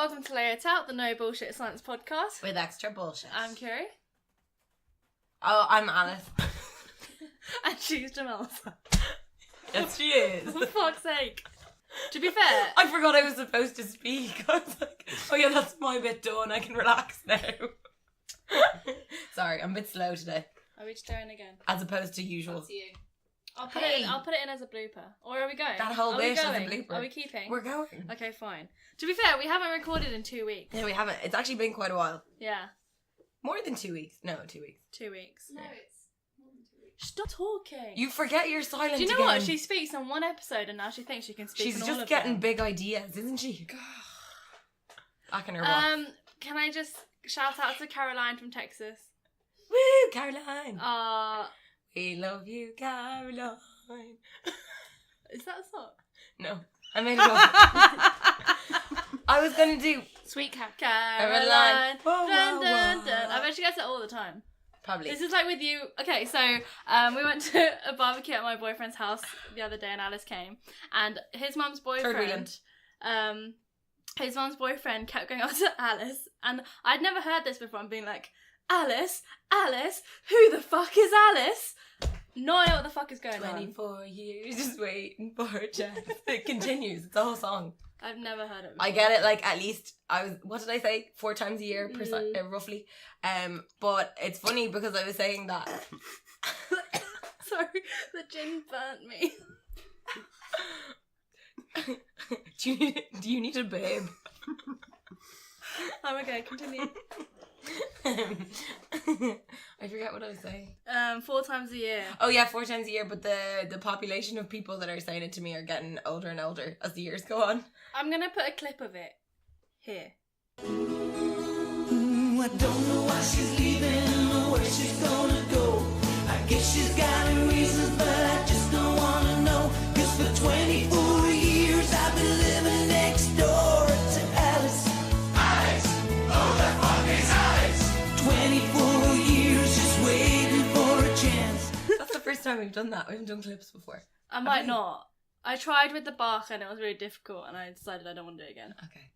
welcome to Lay It Out, the No Bullshit Science podcast. With extra bullshit. I'm Curie. Oh, I'm Alice. And she's Demelza. Yes, she is. For fuck's sake. To be fair... I forgot I was supposed to speak. I was like, oh yeah, that's my bit done. I can relax now. Sorry, I'm a bit slow today. Are we just doing again? As opposed to usual. Up to you. I'll put it in as a blooper. Or are we going? That whole bit is a blooper. Are we keeping? We're going. Okay, fine. To be fair, we haven't recorded in 2 weeks. Yeah, we haven't. It's actually been quite a while. Yeah. More than 2 weeks. No, 2 weeks. 2 weeks. No, it's more than 2 weeks. Stop talking. You forget you're silent. Do you know again. what? She speaks on one episode and now she thinks she can speak She's on all just of getting them. big ideas, isn't she? Back in her box. Can I just shout out to Caroline from Texas? Woo, Caroline. We love you, Caroline. Is that a song? No, I made it up. I was gonna do Sweet Caroline. Whoa, Dun, whoa, dun, whoa. dun. I bet she gets it all the time. Probably. This is like with you. Okay, so we went to a barbecue at my boyfriend's house the other day, and Alice came, and his mum's boyfriend. His mum's boyfriend kept going up to Alice, and I'd never heard this before. I'm being like, Alice, who the fuck is Alice? No idea what the fuck is going 24 years just waiting for a chance. It continues. It's a whole song. I've never heard it before. I get it. Like at least what did I say? 4 times a year, roughly. But it's funny because I was saying that. Sorry, the gin burnt me. Do you need a babe? I'm okay. Continue. I forget what I was saying. 4 times a year. Oh yeah, 4 times a year, but the population of people that are saying it to me are getting older and older as the years go on. I'm gonna put a clip of it here. I don't know why she's leaving or where she's gonna go. I guess she's got her reasons, but I just don't wanna know. 'Cause for 24 years I've been living next door to Alice. Alice, oh that fucking Alice. 24 years just waiting for a chance. That's the first time we've done that. We haven't done clips before. I might not. I tried with the Bach and it was really difficult, and I decided I don't want to do it again. Okay.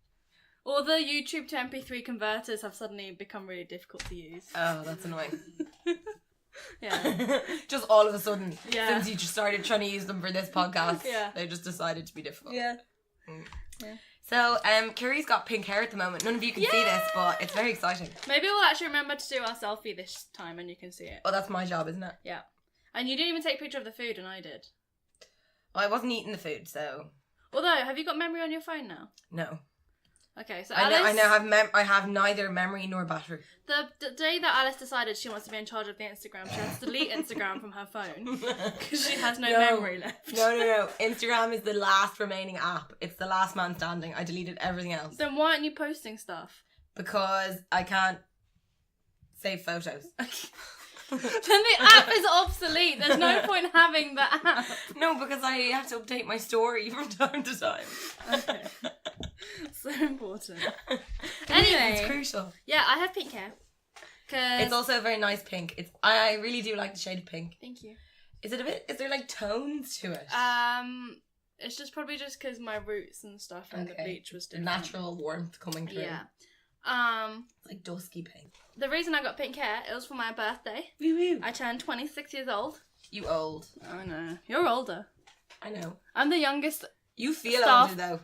All the YouTube to MP3 converters have suddenly become really difficult to use. Oh, that's annoying. Yeah. Just all of a sudden, Yeah. since you just started trying to use them for this podcast, Yeah. they just decided to be difficult. Yeah. Yeah. So, Curie's got pink hair at the moment. None of you can see this, but it's very exciting. Maybe we'll actually remember to do our selfie this time and you can see it. Oh, that's my job, isn't it? Yeah. And you didn't even take a picture of the food, and I did. Well, I wasn't eating the food, so Although, have you got memory on your phone now? no. Okay, so I Alice... now I have neither memory nor battery. The day that Alice decided she wants to be in charge of the Instagram, she has to delete Instagram from her phone because she has no memory left. No. Instagram is the last remaining app. It's the last man standing. I deleted everything else. Then why aren't you posting stuff? Because I can't save photos. Then the app is obsolete. There's no point having the app. No, because I have to update my story from time to time. Okay. So important. It's Anyway, crucial. yeah, I have pink hair. It's also a very nice pink. I really do like the shade of pink. Thank you. Is there like tones to it? It's just probably just because my roots and stuff and the bleach was The different. natural warmth coming through. Yeah. It's like dusky pink. The reason I got pink hair, it was for my birthday. Woo woo. I turned 26 years old. You old. I know. You're older. I know. I'm the youngest. You feel Staff. older though.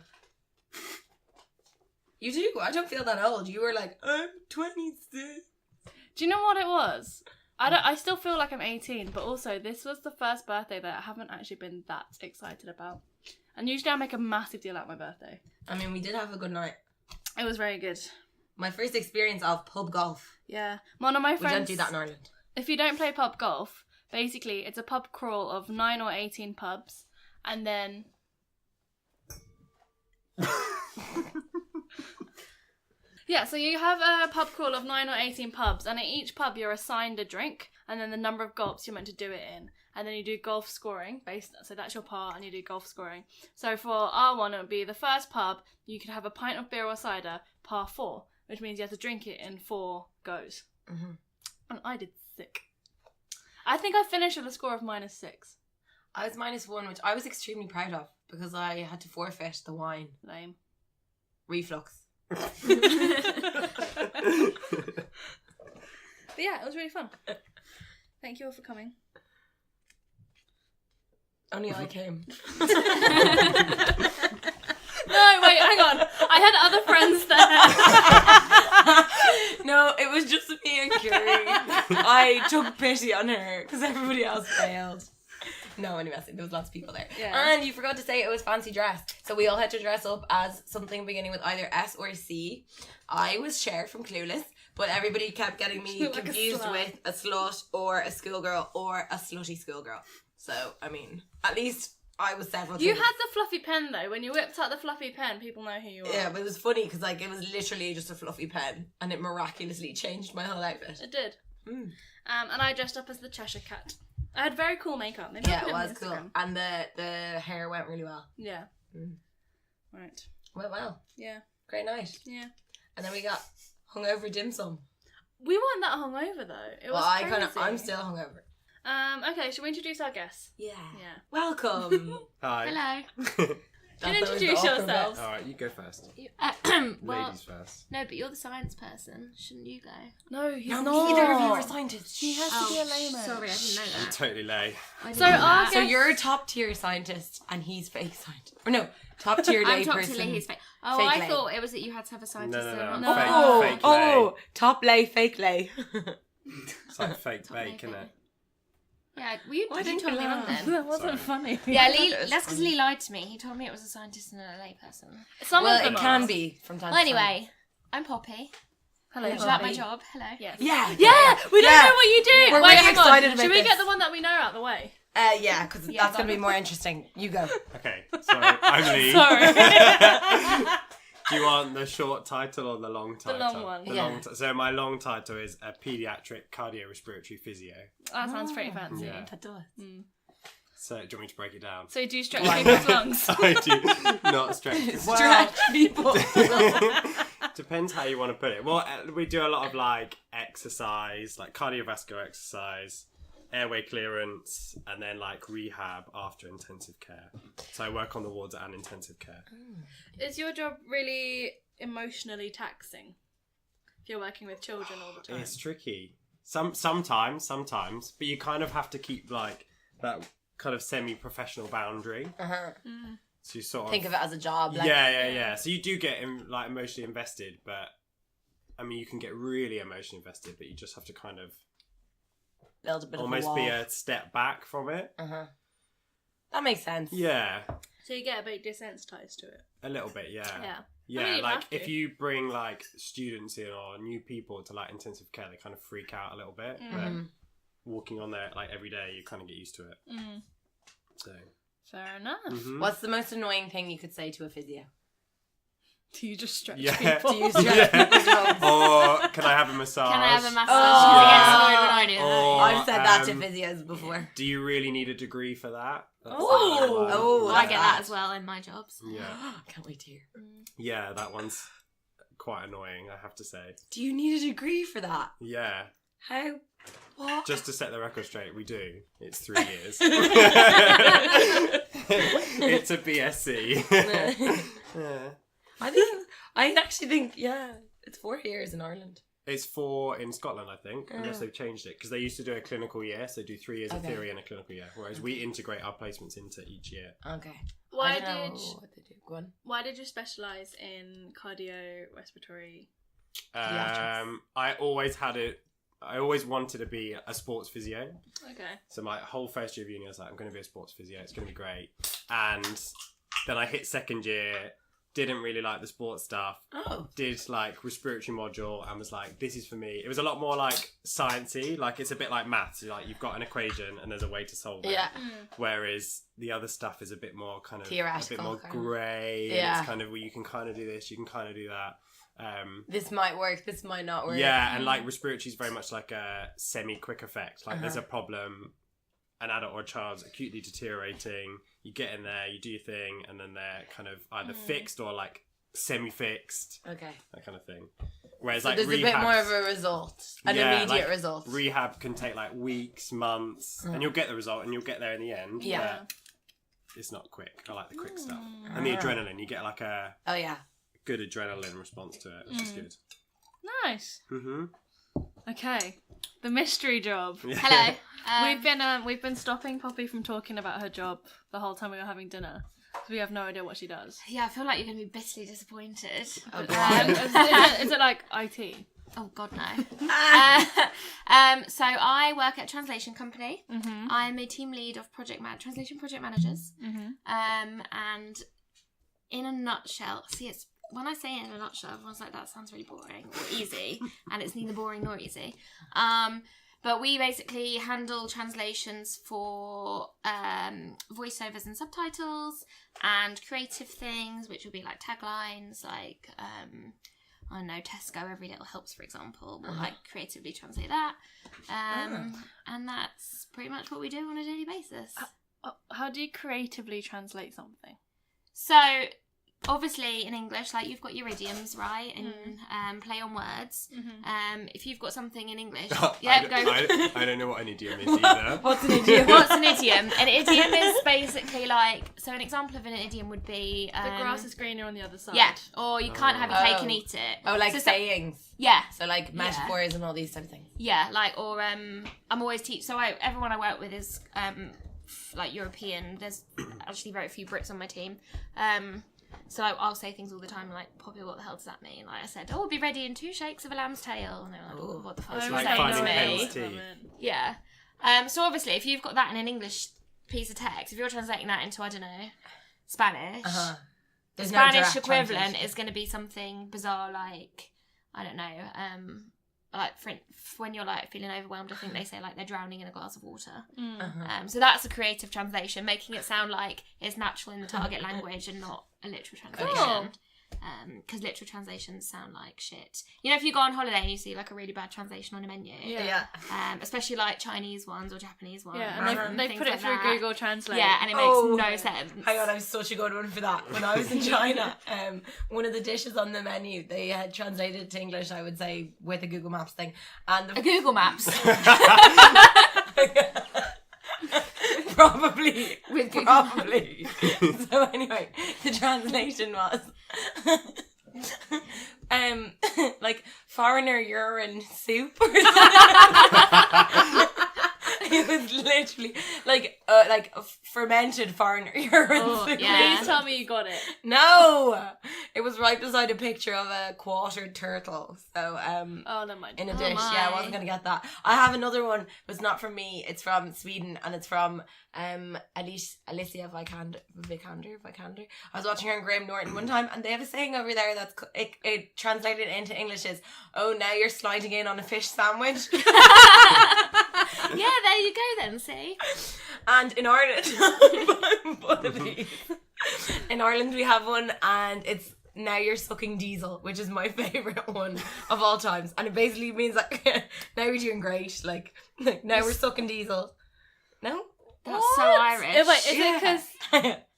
You do. I don't feel that old. You were like, I'm 26. Do you know what it was? I still feel like I'm 18, but also this was the first birthday that I haven't actually been that excited about. And usually I make a massive deal out of my birthday. I mean, we did have a good night. It was very good. My first experience of pub golf. Yeah. One of my friends... We don't do that in Ireland. If you don't play pub golf, basically it's a pub crawl of 9 or 18 pubs, and then... Yeah, so you have a pub crawl of 9 or 18 pubs, and at each pub you're assigned a drink, and then the number of gulps you're meant to do it in. And then you do golf scoring, so that's your par, and you do golf scoring. So for our one, it would be the first pub, you could have a pint of beer or cider, par 4, which means you have to drink it in 4 goes. Mm-hmm. And I did sick. I think I finished with a score of -6. I was -1, which I was extremely proud of, because I had to forfeit the wine. Lame. Reflux. But yeah, it was really fun. Thank you all for coming. Only I came. No, wait, hang on. I had other friends there. No, it was just me and Curie. I took pity on her because everybody else failed. No, anyway, there was lots of people there. Yeah. And you forgot to say it was fancy dress. So we all had to dress up as something beginning with either S or C. I was Cher from Clueless, but everybody kept getting me Like a confused slut. with a slut or a schoolgirl or a slutty schoolgirl. So, I mean, at least I was several You things. had the fluffy pen though. When you whipped out the fluffy pen, people know who you are. Yeah, but it was funny because like it was literally just a fluffy pen and it miraculously changed my whole outfit. It did. Mm. And I dressed up as the Cheshire Cat. I had very cool makeup. Maybe I'll Yeah, put it on was cool. Instagram. And the hair went really well. Yeah. Mm. Right. Went well. Yeah. Great night. Yeah. And then we got hungover dim sum. We weren't that hungover though. It was crazy. I'm still hungover. Okay, should we introduce our guests? Yeah. Yeah. Welcome. Hi. Hello. Can you introduce yourselves? Alright, you go first. Well, Ladies first. no, but you're the science person. Shouldn't you go? No, he's No, not. neither of you are scientists. He has to be a layman. Sorry, I didn't know I'm that. totally lay. I didn't So know our that. So guest- you're a top tier scientist and he's fake scientist. Or no, top tier I'm lay top person. to Lee, he's fake. Oh, Fake I lay. thought it was that you had to have a scientist. No. so- No. Fake lay. Top lay, fake lay. It's like fake Top bake, lay, isn't it? Yeah, well, you Why didn't didn't tell you me wrong laugh? then. That wasn't funny. Yeah, Lee. It was That's because funny. Lee lied to me. He told me it was a scientist and a lay person. Some Well, of them it can are. be from time Well, to time. anyway, I'm Poppy. Hello, Would you like my Bobby. job? Hello. Yes. Yeah. Yeah, we don't Yeah. know what you do. We're Wait, really hang on. excited about Should we this. get the one that we know out the way? Yeah, because Yeah, that's going to that- be more interesting. You go. Okay, so I'm Lee. Sorry. Do you want the short title or the long title? long one. The Yeah. long so my long title is a paediatric cardiorespiratory physio. That sounds pretty fancy. Yeah. That does. So do you want me to break it down? So do you stretch people's lungs? I do not stretch. Stretch people. Depends how you want to put it. Well, we do a lot of like exercise, like cardiovascular exercise, airway clearance, and then like rehab after intensive care. So I work on the wards and intensive care. Is your job really emotionally taxing? If you're working with children all the time. It's tricky. Sometimes, but you kind of have to keep like that kind of semi-professional boundary. Uh-huh. So you sort of Think of it as a job. Like, yeah. So you do get like emotionally invested, but I mean you can get really emotionally invested, but you just have to kind of build a bit almost of a wall. be a step back from it. Uh-huh. That makes sense. Yeah, So you get a bit desensitized to it. a little bit. Yeah. Yeah. Yeah, I mean, you like have to. if you bring like students in or new people to like intensive care, they kind of freak out a little bit. But walking on there like every day, you kind of get used to it. Mm. So. Fair enough. Mhm. What's the most annoying thing you could say to a physio? Do you just stretch Yeah. people? Do you stretch Yeah. people's lungs? Or can I have a massage? Can I have a massage? Oh. She gets annoyed when I do that. Or, I've said that to um, physios before. Do you really need a degree for that? That's Oh. the other one. Oh, Well, I that's get that bad. as well in my jobs. Yeah. Can't wait to hear. Yeah, that one's quite annoying, I have to say. Do you need a degree for that? Yeah. How? What? Just to set the record straight, we do. It's 3 years. It's a BSc. Yeah. I actually think, it's 4 years in Ireland. It's 4 in Scotland, I think, unless Oh. they've changed it. Because they used to do a clinical year, so do 3 years of Okay. theory and a clinical year. Whereas we integrate our placements into each year. Okay. Why I don't know did what they do. Go on. Why did you specialise in cardiorespiratory? Pediatrics. I always wanted to be a sports physio. Okay. So my whole first year of uni, I was like, I'm going to be a sports physio. It's going to be great. And then I hit second year, didn't really like the sports stuff. Oh. Did like respiratory module and was like, this is for me. It was a lot more like sciencey. Like it's a bit like maths. Like you've got an equation and there's a way to solve it. Yeah. Whereas the other stuff is a bit more kind of Theoretical, a bit more kind of. grey. Yeah. And it's kind of where you can kind of do this, you can kind of do that. This might work, this might not work. Yeah, and like respiratory is very much like a semi-quick effect. Like there's a problem, an adult or a child's acutely deteriorating, you get in there, you do your thing, and then they're kind of either fixed or like semi-fixed, Okay. that kind of thing. Whereas So like there's a bit rehab's- more of a result. An immediate like, result. Rehab can take like weeks, months, and you'll get the result and you'll get there in the end. Yeah. But it's not quick. I like the quick stuff. And the adrenaline, you get like a Oh, yeah. good adrenaline response to it, which is good. Nice. Mm-hmm. Okay, the mystery job. Hello. We've been stopping Poppy from talking about her job the whole time we were having dinner. So we have no idea what she does. Yeah, I feel like you're going to be bitterly disappointed. Oh, But, God. Is it like IT? oh, God, no. So I work at a translation company. Mm-hmm. I'm a team lead of translation project managers. Mm-hmm. And in a nutshell, when I say it in a nutshell, everyone's like, that sounds really boring or easy. And it's neither boring nor easy. But we basically handle translations for voiceovers and subtitles and creative things, which would be like taglines, like, I don't know, Tesco, every little helps, for example. We'll like creatively translate that. And that's pretty much what we do on a daily basis. How do you creatively translate something? So, obviously, in English, like, you've got your idioms, right? And play on words. If you've got something in English... I don't know what an idiom is either. What's an idiom? What's an idiom? An idiom is basically like... So, an example of an idiom would be... The grass is greener on the other side. Yeah, or you can't have your cake and eat it. Oh, like So, sayings. Yeah. So like metaphors and all these type of things. Yeah, like, or I'm always everyone I work with is like European. There's actually very few Brits on my team. So I'll say things all the time like, Poppy, what the hell does that mean? Like I said, oh, we'll be ready in 2 shakes of a lamb's tail. And they're like, oh, what the fuck I is was that like, saying to finding me? Hen's teeth. Yeah. So obviously, if you've got that in an English piece of text, if you're translating that into, I don't know, Spanish, the There's no Spanish direct equivalent translation. is going to be something bizarre like, I don't know, like when you're like feeling overwhelmed, I think they say like they're drowning in a glass of water. So that's a creative translation, making it sound like it's natural in the target language and not a literal translation. Because literal translations sound like shit. You know, if you go on holiday and you see like a really bad translation on a menu, especially like Chinese ones or Japanese ones, Yeah, and they things put it like through that. Google Translate. Yeah, and it makes no sense. Hang on, I have such a good one for that. When I was in China, one of the dishes on the menu, they had translated it to English, I would say, with a Google Maps thing. And A Google Maps. Probably. With Google Probably. So anyway, the translation was like foreigner urine soup or something. It was literally like fermented foreigner urine soup. yeah. Please tell me you got it. No, it was right beside a picture of a quartered turtle. So Oh, never mind. in a Oh dish. my. Yeah, I wasn't gonna get that. I have another one, but it's not from me. It's from Sweden, and it's from Alicia Vikander. I was watching her and Graham Norton one time, and they have a saying over there that's it translated into English is, "Oh, now you're sliding in on a fish sandwich." Yeah, there you go then, see? And in Ireland, both of these. In Ireland we have one, and it's "now you're sucking diesel," which is my favourite one of all times. And it basically means like, now you're doing great, like now we're sucking diesel. No? That's so Irish.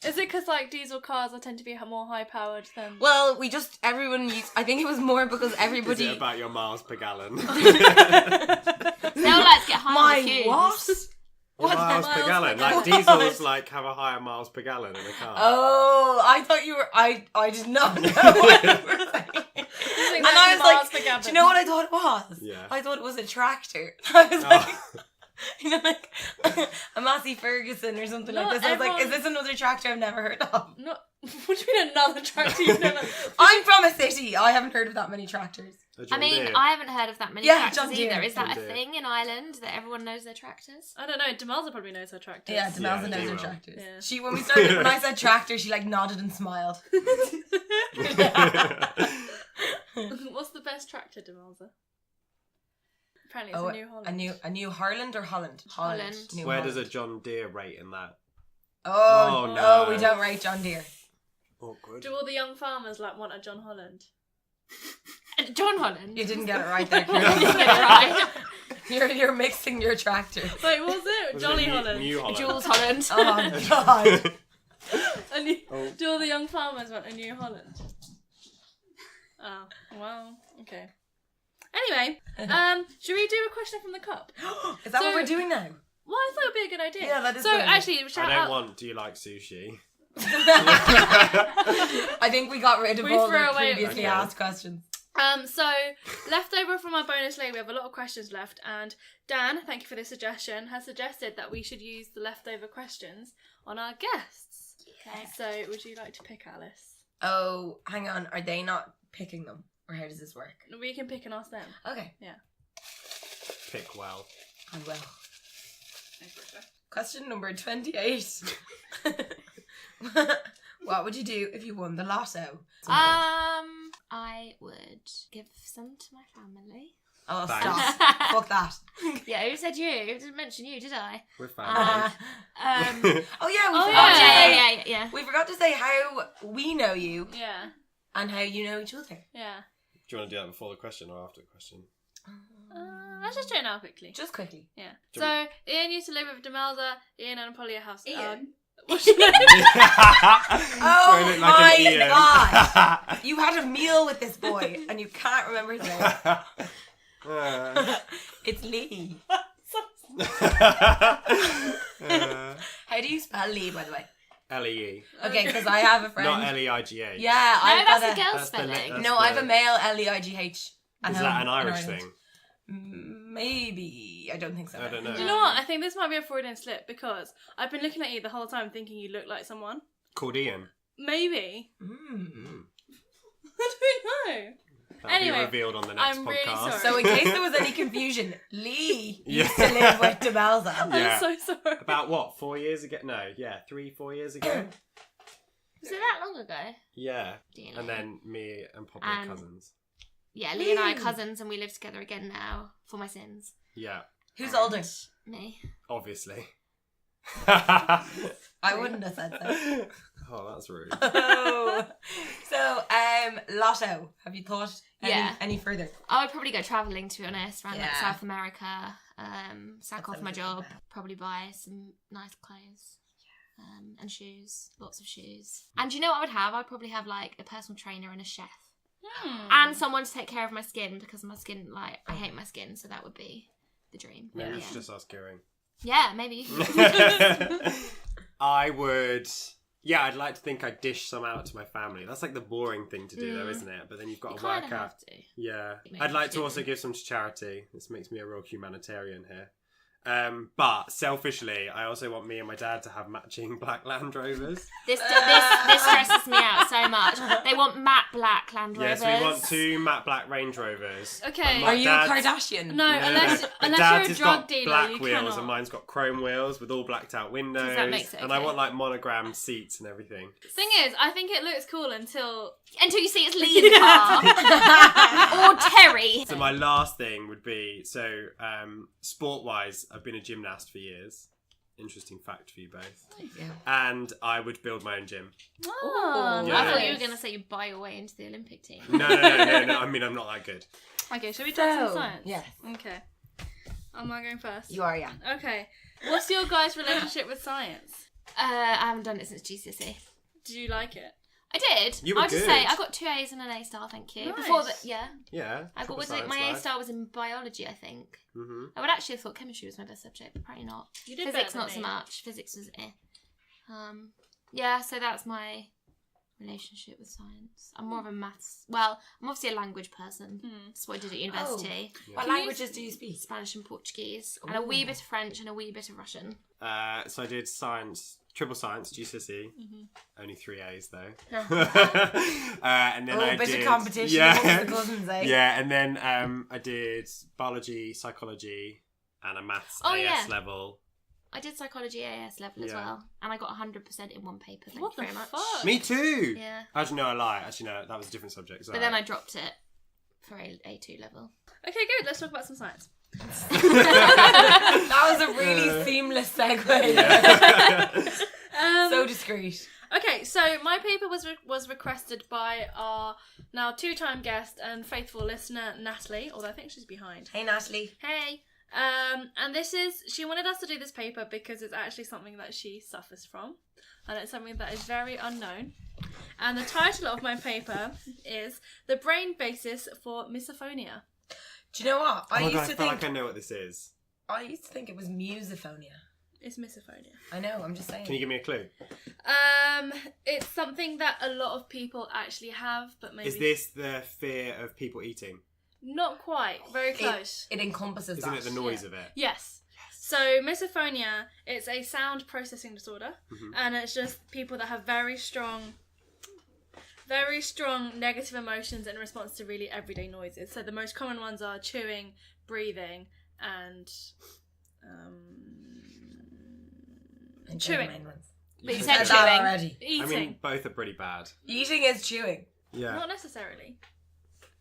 Is it because like diesel cars tend to be more high powered than? Well, everyone used, I think it was more because Is everybody... it about your miles per gallon? They'll like to get high on the My fumes. what? Your miles per gallon. Like diesels like have a higher miles per gallon in a car. Oh, I thought you were... I did not know what you were saying. And I was like, do you know what I thought it was? Yeah. I thought it was a tractor. I was like... You know, like a Massey Ferguson or something Not like this. I was like, everyone- is this another tractor I've never heard of? No, what do you mean another tractor you've never? I'm from a city. I haven't heard of that many tractors. A John I mean, Deere. I haven't heard of that many Yeah, tractors John Deere. either. Is that John a Deere. thing in Ireland that everyone knows their tractors? I don't know. Demelza probably knows her tractors. Yeah, Demelza Yeah, knows they her will. tractors. Yeah. She when I said tractor, she like nodded and smiled. What's the best tractor, Demelza? Apparently, it's Oh, a New Holland. a new Harland or Holland? Holland. New Where Holland. does a John Deere rate in that? Oh, Oh, no, no. we don't rate John Deere. Awkward. Do all the young farmers like want a John Holland? John Holland. You didn't get it right there. You didn't get it right. You're mixing your tractor. Wait, what was it? Was Jolly it Holland. New Holland. Jules Holland. Oh God. A new, Oh. Do all the young farmers want a New Holland? Oh, well, okay. Anyway, should we do a question from the cup? Is that So- what we're doing now? Well, I thought it'd be a good idea. Yeah, that is So good. actually, I shout don't out. want. Do you like sushi? I think we got rid of We all threw the away- previously Okay. asked questions. So leftover from our bonus layer, we have a lot of questions left, and Dan, thank you for the suggestion, has suggested that we should use the leftover questions on our guests. Okay. So would you like to pick, Alice? Oh, hang on. Are they not picking them? Or how does this work? We can pick and ask them. Okay. Pick well. I will. Question number 28. What would you do if you won the lotto? I would give some to my family. Oh, Thanks. stop. Fuck that. Yeah, who said you? I didn't mention you, did I? We're family. Oh, yeah. Oh, Yeah. We forgot to say how we know you Yeah, and how you know each other. yeah. Do you want to do that before the question or after the question? Let's just do it now quickly. Just quickly. Yeah. Do So Ian used to live with Demelza. Ian and Polly house. Ian? What's your name? Oh Don't look like an my Ian. God. You had a meal with this boy and you can't remember his name. It's Lee. How do you spell Lee, by the way? L-E-E. Okay, because I have a friend. Not L-E-I-G-H. Yeah, No, I've that's got the girl that's the spelling. that's No, I have a male Leigh. Is that an Irish thing? Maybe. I don't think so. I don't know. Do you know what? I think this might be a Freudian slip because I've been looking at you the whole time thinking you look like someone. Called Ian. Maybe. Mm. I don't know. That'll Anyway, be revealed on the next I'm podcast. really sorry. So in case there was any confusion, Lee Yeah. used to live with Demelza. Yeah. I'm so sorry. About what? 4 years ago? No, yeah, 3-4 years ago. Was it that long ago? Yeah. Dear And Lee. then me and Poppy are And- cousins. Yeah, Lee and I are cousins, and we live together again now for my sins. Yeah, Who's older? Me. obviously. I wouldn't have said so. Oh, that's rude. Oh. So, Lotto. Have you thought any further? I would probably go travelling, to be honest, around like Yeah. South America, sack That off my sounds job, like probably buy some nice clothes. And shoes, lots of shoes. And do you know what I would have? I'd probably have like a personal trainer and a chef. And someone to take care of my skin, because my skin, like, I hate my skin, so that would be the dream. Maybe we Yeah. should just ask Curie. Yeah, maybe. I would... Yeah, I'd like to think I'd dish some out to my family. That's like the boring thing to do, though, isn't it? But then you've got You to kind work of out. have to. Yeah. Maybe I'd like you to do. also give some to charity. This makes me a real humanitarian here. But selfishly, I also want me and my dad to have matching black Land Rovers. This stresses me out so much. They want matte black Land Rovers. Yes, we want 2 matte black Range Rovers. Okay. And my Are you a dad's- Kardashian? No, unless My you're dad's a has drug got dealer, black you wheels cannot. and mine's got chrome wheels with all blacked out windows. that makes it And I okay. want like monogrammed seats and everything. Thing is, I think it looks cool until Until you see it's Lee in the car. Or Terry. So my last thing would be, sport-wise, I've been a gymnast for years. Interesting fact for you both. Yeah. And I would build my own gym. Oh, Yeah. I thought you nice. were going to say you buy your way into the Olympic team. No. I mean, I'm not that good. Okay, shall we try some So, science? yes. Okay. Am I going first? You are, yeah. Okay. What's your guys' relationship with science? I haven't done it since GCSE. Did you like it? I did. You were I'll just good. say I got 2 A's and an A star, thank you. Nice. Before that, yeah. Yeah. I got proper was it science my A life. star was in biology, I think. Mm-hmm. I would actually have thought chemistry was my best subject, but apparently not. You did Physics better not than so me. much. Physics was yeah, so that's my relationship with science. I'm more of a maths. Well, I'm obviously a language person. That's what I did at university. What Can you- languages do you speak? Spanish and Portuguese, and a wee bit of French and a wee bit of Russian. So I did science, triple science, GCSE. Only 3 A's though. And then I bit did of competition Yeah, amongst the cousins, eh? yeah. And then I did biology, psychology, and a maths Oh, AS yeah. level. I did psychology AS level as Yeah. well, and I got 100% in one paper. Thank What you the very much. fuck? Me too. Yeah, Actually, no, I lie. Actually, no, that was a different subject. but then I dropped it for A2 level. Okay, good. Let's talk about some science. That was a really seamless segue. So discreet. Okay, so my paper was requested by our now 2-time guest and faithful listener Natalie, although I think she's behind. Hey, Natalie. Hey. And she wanted us to do this paper because it's actually something that she suffers from, and it's something that is very unknown. And the title of my paper is "The Brain Basis for Misophonia." Do you know what? I I feel used to think like I know what this is. I used to think it was misophonia. It's misophonia. I know, I'm just saying. Can you give me a clue? It's something that a lot of people actually have, but maybe... Is this the fear of people eating? Not quite. Very close. It encompasses Isn't that. it the noise of it? Yes. So misophonia, it's a sound processing disorder, Mhm. and it's just people that have very strong negative emotions in response to really everyday noises. So the most common ones are chewing, breathing, and chewing. The main ones. But you You said said that chewing. already. Eating. I mean, both are pretty bad. Eating is chewing. Yeah. Not necessarily.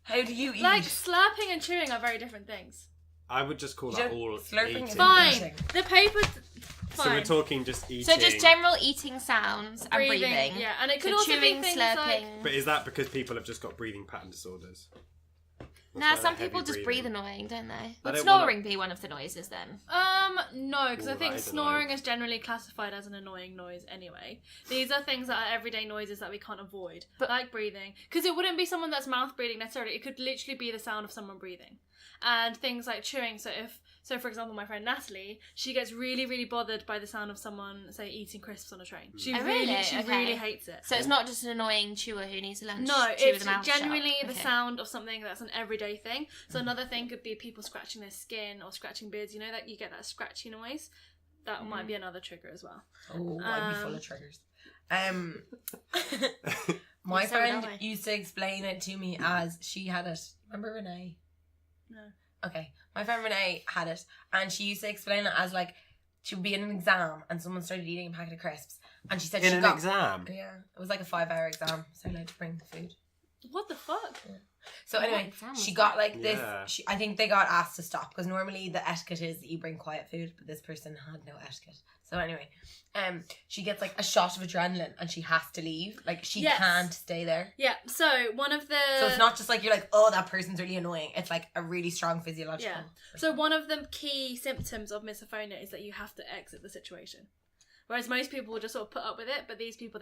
How do you eat? Like slurping and chewing are very different things. I would just call You that don't- all slurping eating. is Fine. eating. The paper. Fine. So we're talking just eating. So just general eating sounds and breathing. Yeah, and it could So also chewing, be things slurping. like. But is that because people have just got breathing pattern disorders? That's Nah, why some they're people heavy just breathing. breathe annoying, don't they? I Would don't snoring be one of the noises then? No, because I Ooh, think that is snoring annoying. is generally classified as an annoying noise anyway. These are things that are everyday noises that we can't avoid, like breathing. Because it wouldn't be someone that's mouth breathing necessarily. It could literally be the sound of someone breathing. And things like chewing. So for example, my friend Natalie, she gets really, really bothered by the sound of someone, say, eating crisps on a train. She Oh, really, really? she Okay. really hates it. So it's not just an annoying chewer who needs a lunch. No, chew with it's the mouth genuinely shut. the Okay. sound of something that's an everyday thing. So another thing could be people scratching their skin or scratching beards. You know that you get that scratchy noise? That might be another trigger as well. Oh, I'd be full of triggers. My So friend would I. used to explain it to me as she had it. Remember Renee? No. Okay. My friend Renee had it, and she used to explain it as like she would be in an exam and someone started eating a packet of crisps, and she said In she an got exam? Yeah, it was like a 5-hour exam, so allowed to bring the food. What the fuck? So What anyway, exam was she that? got like this. Yeah. I think they got asked to stop because normally the etiquette is that you bring quiet food, but this person had no etiquette. So anyway, she gets like a shot of adrenaline and she has to leave. Like she Yes. can't stay there. Yeah, so one of the... So it's not just like you're like, oh, that person's really annoying. It's like a really strong physiological. Yeah. So one of the key symptoms of misophonia is that you have to exit the situation. Whereas most people will just sort of put up with it, but these people,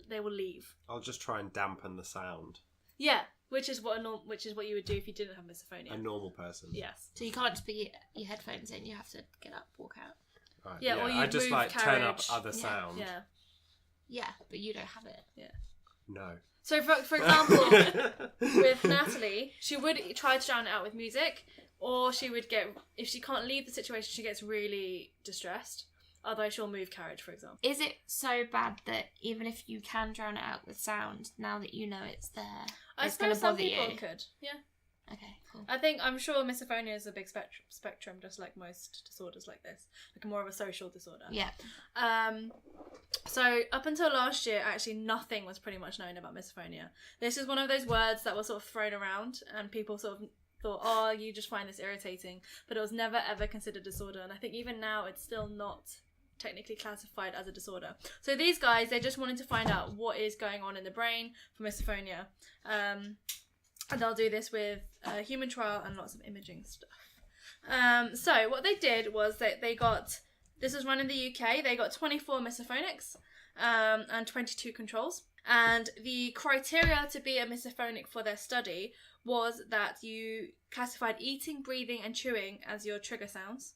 they will leave. I'll just try and dampen the sound. Yeah, which is what you would do if you didn't have misophonia. A normal person. Yes. So you can't just put your headphones in. You have to get up, walk out. Right, Yeah, or I you'd just move like turn up carriage. other Yeah, sound. Yeah. Yeah, but you don't have it. No. So for example, with Natalie, she would try to drown it out with music, or she would get, if she can't leave the situation, she gets really distressed. Otherwise, she'll move carriage, for example. Is it so bad that even if you can drown it out with sound, now that you know it's there, I it's going to suppose some bother people you? could. Yeah. Okay, cool. I'm sure misophonia is a big spectrum, just like most disorders like this. Like more of a social disorder. Yeah. So up until last year, actually nothing was pretty much known about misophonia. This is one of those words that was sort of thrown around and people sort of thought, oh, you just find this irritating. But it was never ever considered a disorder. And I think even now it's still not technically classified as a disorder. So these guys, they just wanted to find out what is going on in the brain for misophonia. And they'll do this with a human trial and lots of imaging stuff. So what they did was that they got, this was run in the UK, they got 24 misophonics and 22 controls. And the criteria to be a misophonic for their study was that you classified eating, breathing and chewing as your trigger sounds.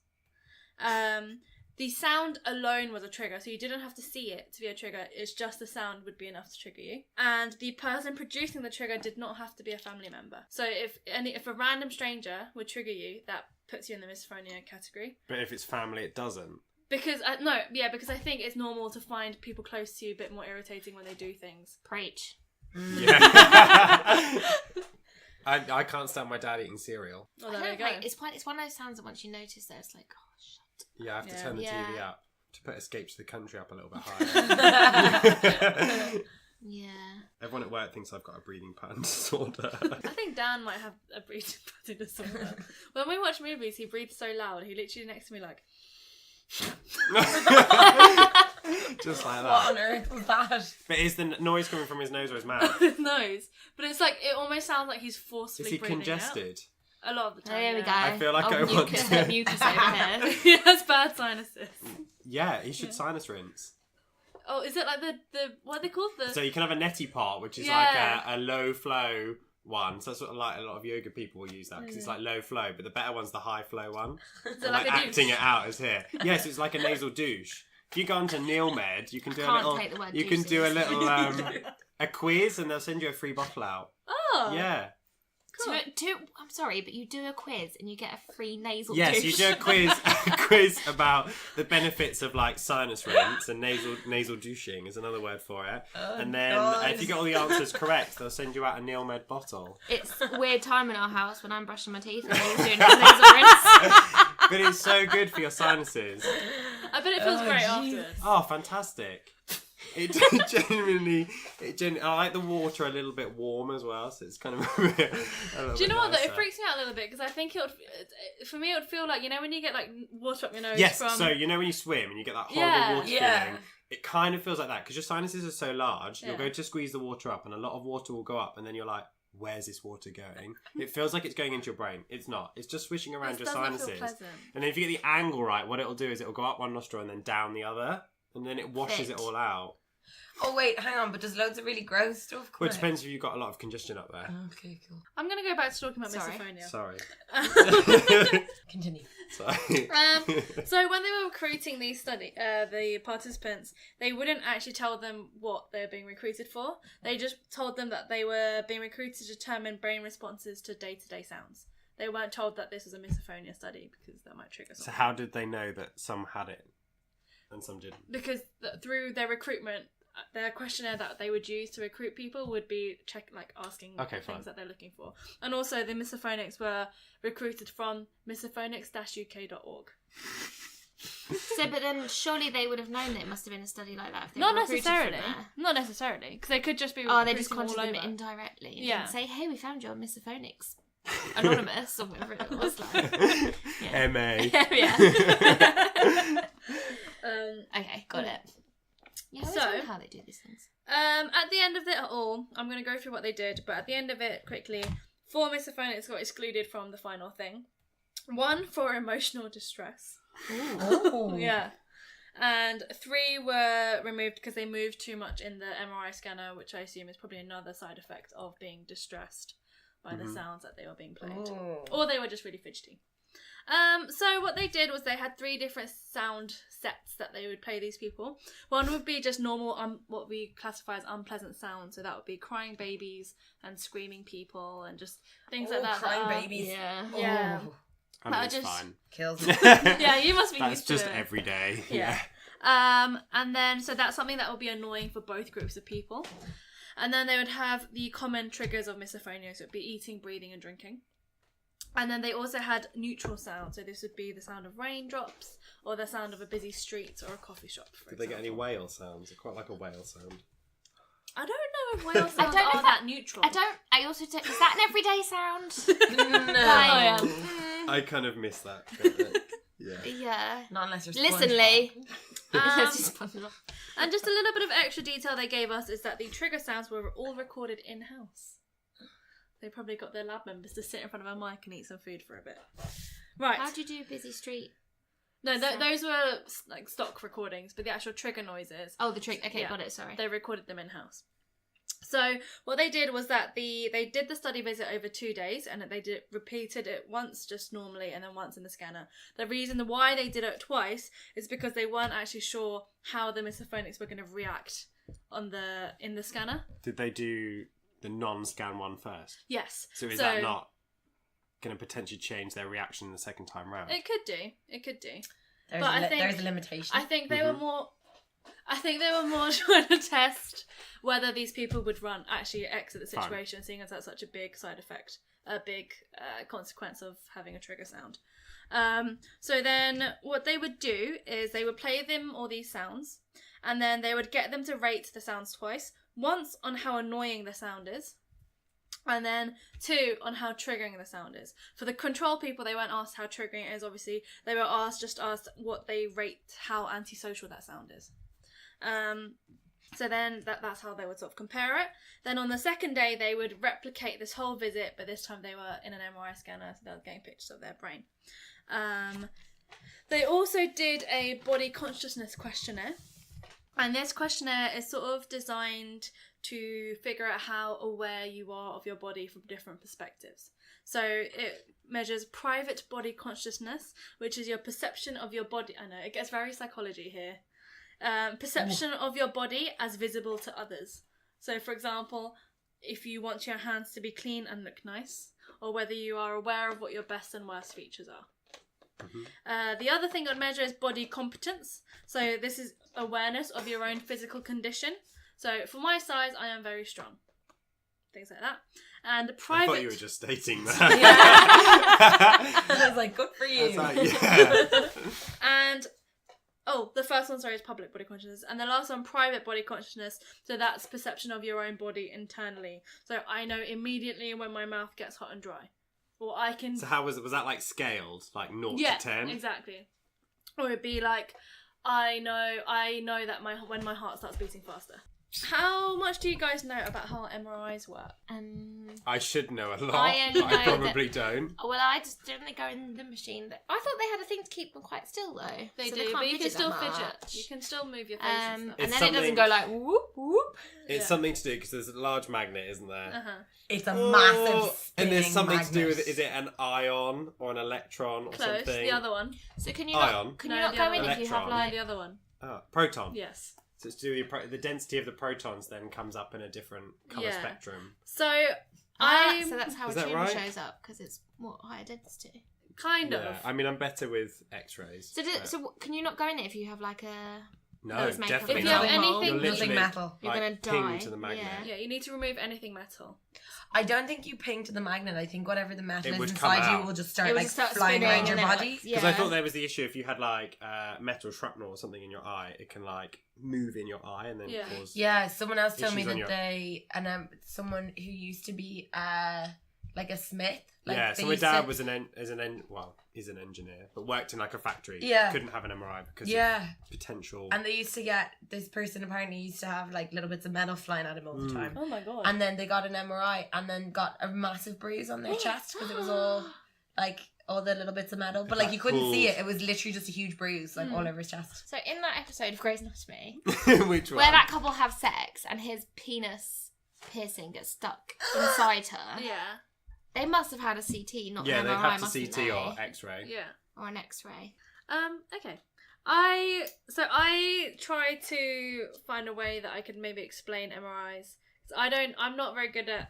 The sound alone was a trigger, so you didn't have to see it to be a trigger. It's just the sound would be enough to trigger you. And the person producing the trigger did not have to be a family member. So if a random stranger would trigger you, that puts you in the misophonia category. But if it's family, it doesn't. Because because I think it's normal to find people close to you a bit more irritating when they do things. Preach. Yeah. I can't stand my dad eating cereal. Oh, I there don't we go. like, it's one of those sounds that once you notice that it's like, oh, shut. Yeah, I have to Yeah. turn the TV Yeah. up to put Escape to the Country up a little bit higher. Yeah. Everyone at work thinks I've got a breathing pattern disorder. I think Dan might have a breathing pattern disorder. When we watch movies, he breathes so loud. He literally next to me like... Just like What on that. earth was that? But is the noise coming from his nose or his mouth? his nose. But it's like, it almost sounds like he's forcefully Is he breathing congested? out. A lot of the time, There we yeah. go. I feel like oh, I want mucus, to- mucus over here. He has bad sinuses. Yeah, he should sinus rinse. Oh, is it like the what are they called? So you can have a netty pot, which is Yeah. like a low flow one. So that's sort of like a lot of yoga people will use that because it's like low flow, but the better one's the high flow one. So like like a acting douche. it out as here. Yes, it's like a nasal douche. If you go onto NeilMed, you can do a Can't little. take the word You can do a douche little a quiz, and they'll send you a free bottle out. Oh. Yeah. Cool. I'm sorry, but you do a quiz and you get a free nasal Yes, douche. you do a quiz about the benefits of like sinus rinse and nasal douching is another word for it. And then if you get all the answers correct, they'll send you out a NeilMed bottle. It's a weird time in our house when I'm brushing my teeth and he's doing his nasal rinse. But it's so good for your sinuses. I bet it feels great afterwards. Oh, fantastic. It genuinely, I like the water a little bit warm as well, so it's kind of a little Do you know what though? It nicer. freaks me out a little bit because I think for me it would feel like, you know, when you get like water up your nose Yes, from... so you know when you swim and you get that horrible Yeah. water feeling, it kind of feels like that because your sinuses are so large. You'll Yeah. go to squeeze the water up and a lot of water will go up and then you're like, where's this water going? It feels like it's going into your brain. It's not. It's just swishing around It your doesn't feel sinuses. pleasant. And then if you get the angle right, what it'll do is it'll go up one nostril and then down the other and then it washes it Fit. all out. Oh wait, hang on, but there's loads of really gross stuff Well, coming it depends if you've got a lot of congestion up there. Okay, cool. I'm going to go back to talking about Sorry. misophonia. Sorry. Continue. Sorry. So when they were recruiting these the participants, they wouldn't actually tell them what they were being recruited for. They just told them that they were being recruited to determine brain responses to day-to-day sounds. They weren't told that this was a misophonia study because that might trigger So something. how did they know that some had it and some didn't? Because through their recruitment, their questionnaire that they would use to recruit people would be asking Okay, things fine. that they're looking for. And also the misophonics were recruited from misophonics-uk.org. So, but then surely they would have known that it must have been a study like that if they Not were recruited from necessarily. there. Not necessarily. Because they could just be Oh, they just recruiting contacted all them over. indirectly and Yeah. didn't say, hey, we found you on Misophonics. Anonymous, or whatever it was like. Yeah. MA. Yeah. Okay, got it. Yeah, I So- always wonder how they do these things. At the end of it all, I'm going to go through what they did, but at the end of it, quickly, 4 misophonics got excluded from the final thing. 1 for emotional distress. Oh. Yeah. And 3 were removed because they moved too much in the MRI scanner, which I assume is probably another side effect of being distressed by the sounds that they were being played. Oh. Or they were just really fidgety. So what they did was they had 3 different sound sets that they would play these people. One would be just normal, what we classify as unpleasant sounds. So that would be crying babies and screaming people and just things like that. Crying that are- babies. Yeah. Yeah. Oh. I But mean, I it's just- fine. Kills me. Yeah, you must be That's used to just it. every day. Yeah. And then, so that's something that will be annoying for both groups of people. And then they would have the common triggers of misophonia, so it would be eating, breathing, and drinking. And then they also had neutral sounds, so this would be the sound of raindrops, or the sound of a busy street or a coffee shop, for Did they get any example. whale sounds? I quite like a whale sound. I don't know if whale sounds don't know are if that neutral. I also don't, is that an everyday sound? No. yeah. I kind of miss that. bit. Yeah. Yeah. Not unless you're Listen, SpongeBob. Lee. Um, Let's just put it off. And just a little bit of extra detail they gave us is that the trigger sounds were all recorded in-house. They probably got their lab members to sit in front of a mic and eat some food for a bit. Right. How do you do busy street? No, those were like stock recordings, but the actual trigger noises, Oh, the trick. Okay, Yeah. got it. Sorry. they recorded them in-house. So what they did was that they did the study visit over 2 days, and they repeated it once just normally and then once in the scanner. The reason why they did it twice is because they weren't actually sure how the misophonics were going to react in the scanner. Did they do the non-scan one first? Yes. So is that not going to potentially change their reaction the second time round? It could do. It could do. There's, But I think- there's a limitation. I think they were more. I think they were more trying to test whether these people would actually exit the Fine. situation, seeing as that's such a big side effect, a big consequence of having a trigger sound. So then what they would do is they would play them all these sounds, and then they would get them to rate the sounds twice. Once on how annoying the sound is, and then 2 on how triggering the sound is. For the control people, they weren't asked how triggering it is, obviously. They were asked what they rate how antisocial that sound is. So then that's how they would sort of compare it. Then on the second day, they would replicate this whole visit, but this time they were in an MRI scanner, so they were getting pictures of their brain. They also did a body consciousness questionnaire. And this questionnaire is sort of designed to figure out how aware you are of your body from different perspectives. So it measures private body consciousness, which is your perception of your body. I know, it gets very psychology here. Perception of your body as visible to others. So, for example, if you want your hands to be clean and look nice, or whether you are aware of what your best and worst features are. The other thing I'd measure is body competence. So this is awareness of your own physical condition. So for my size, I am very strong. Things like that. And the private... I thought you were just stating that. I was like, good for you. And the first one, is public body consciousness, and the last one, private body consciousness. So that's perception of your own body internally. So I know immediately when my mouth gets hot and dry. Or I can... So how was that like scaled? Like 0 to 10? Exactly. Or it'd be like, I know that when my heart starts beating faster. How much do you guys know about how MRIs work? I should know a lot, I only but know I probably don't. Well, I just don't go in the machine. I thought they had a thing to keep them quite still, though. They so do, can't but you can still that fidget. much. You can still move your face and stuff. And It's then it doesn't go like whoop whoop. It's something to do because there's a large magnet, isn't there? Uh-huh. It's a massive and there's spinning something magnet. to do with is it an ion or an electron or Close. something? The other one. So can you Ion. not? Can No, you not the go other in if you have electron. like? The other one. Proton. Yes. So it's to do with the density of the protons then comes up in a different colour spectrum. So So that's how Is a that tumour right? shows up because it's more higher density. kind of. Yeah, I mean I'm better with X-rays. So can you not go in it if you have like a? No, it's made from definitely If you have not. anything- You're Nothing literally, metal. You're like, gonna pinged die. to the magnet. Yeah. Yeah, you need to remove anything metal. I don't think you ping to the magnet. I think whatever the metal It is would come inside you out. will just It start will like just start flying spinning around your and then, body. like, Because I thought there was the issue if you had like metal shrapnel or something in your eye, it can like move in your eye and then cause. Yeah, someone else told me Issues on that your- someone who used to be like a smith. Like Yeah, they so my used dad to- is an engineer, but worked in like a factory. Yeah. Couldn't have an MRI because Yeah, of potential. and they used to get this person apparently used to have like little bits of metal flying at him all the time. Oh my god. And then they got an MRI and then got a massive bruise on their chest because it was all like all the little bits of metal, but like you couldn't see it. It was literally just a huge bruise like all over his chest. So in that episode of Grey's Anatomy, Which one? where that couple have sex and his penis piercing gets stuck inside her, Yeah. they must have had a CT, not Yeah, an they'd MRI, have to mustn't CT they? or X-ray. Yeah. Or an X-ray. Okay. I try to find a way that I could maybe explain MRIs. I'm not very good at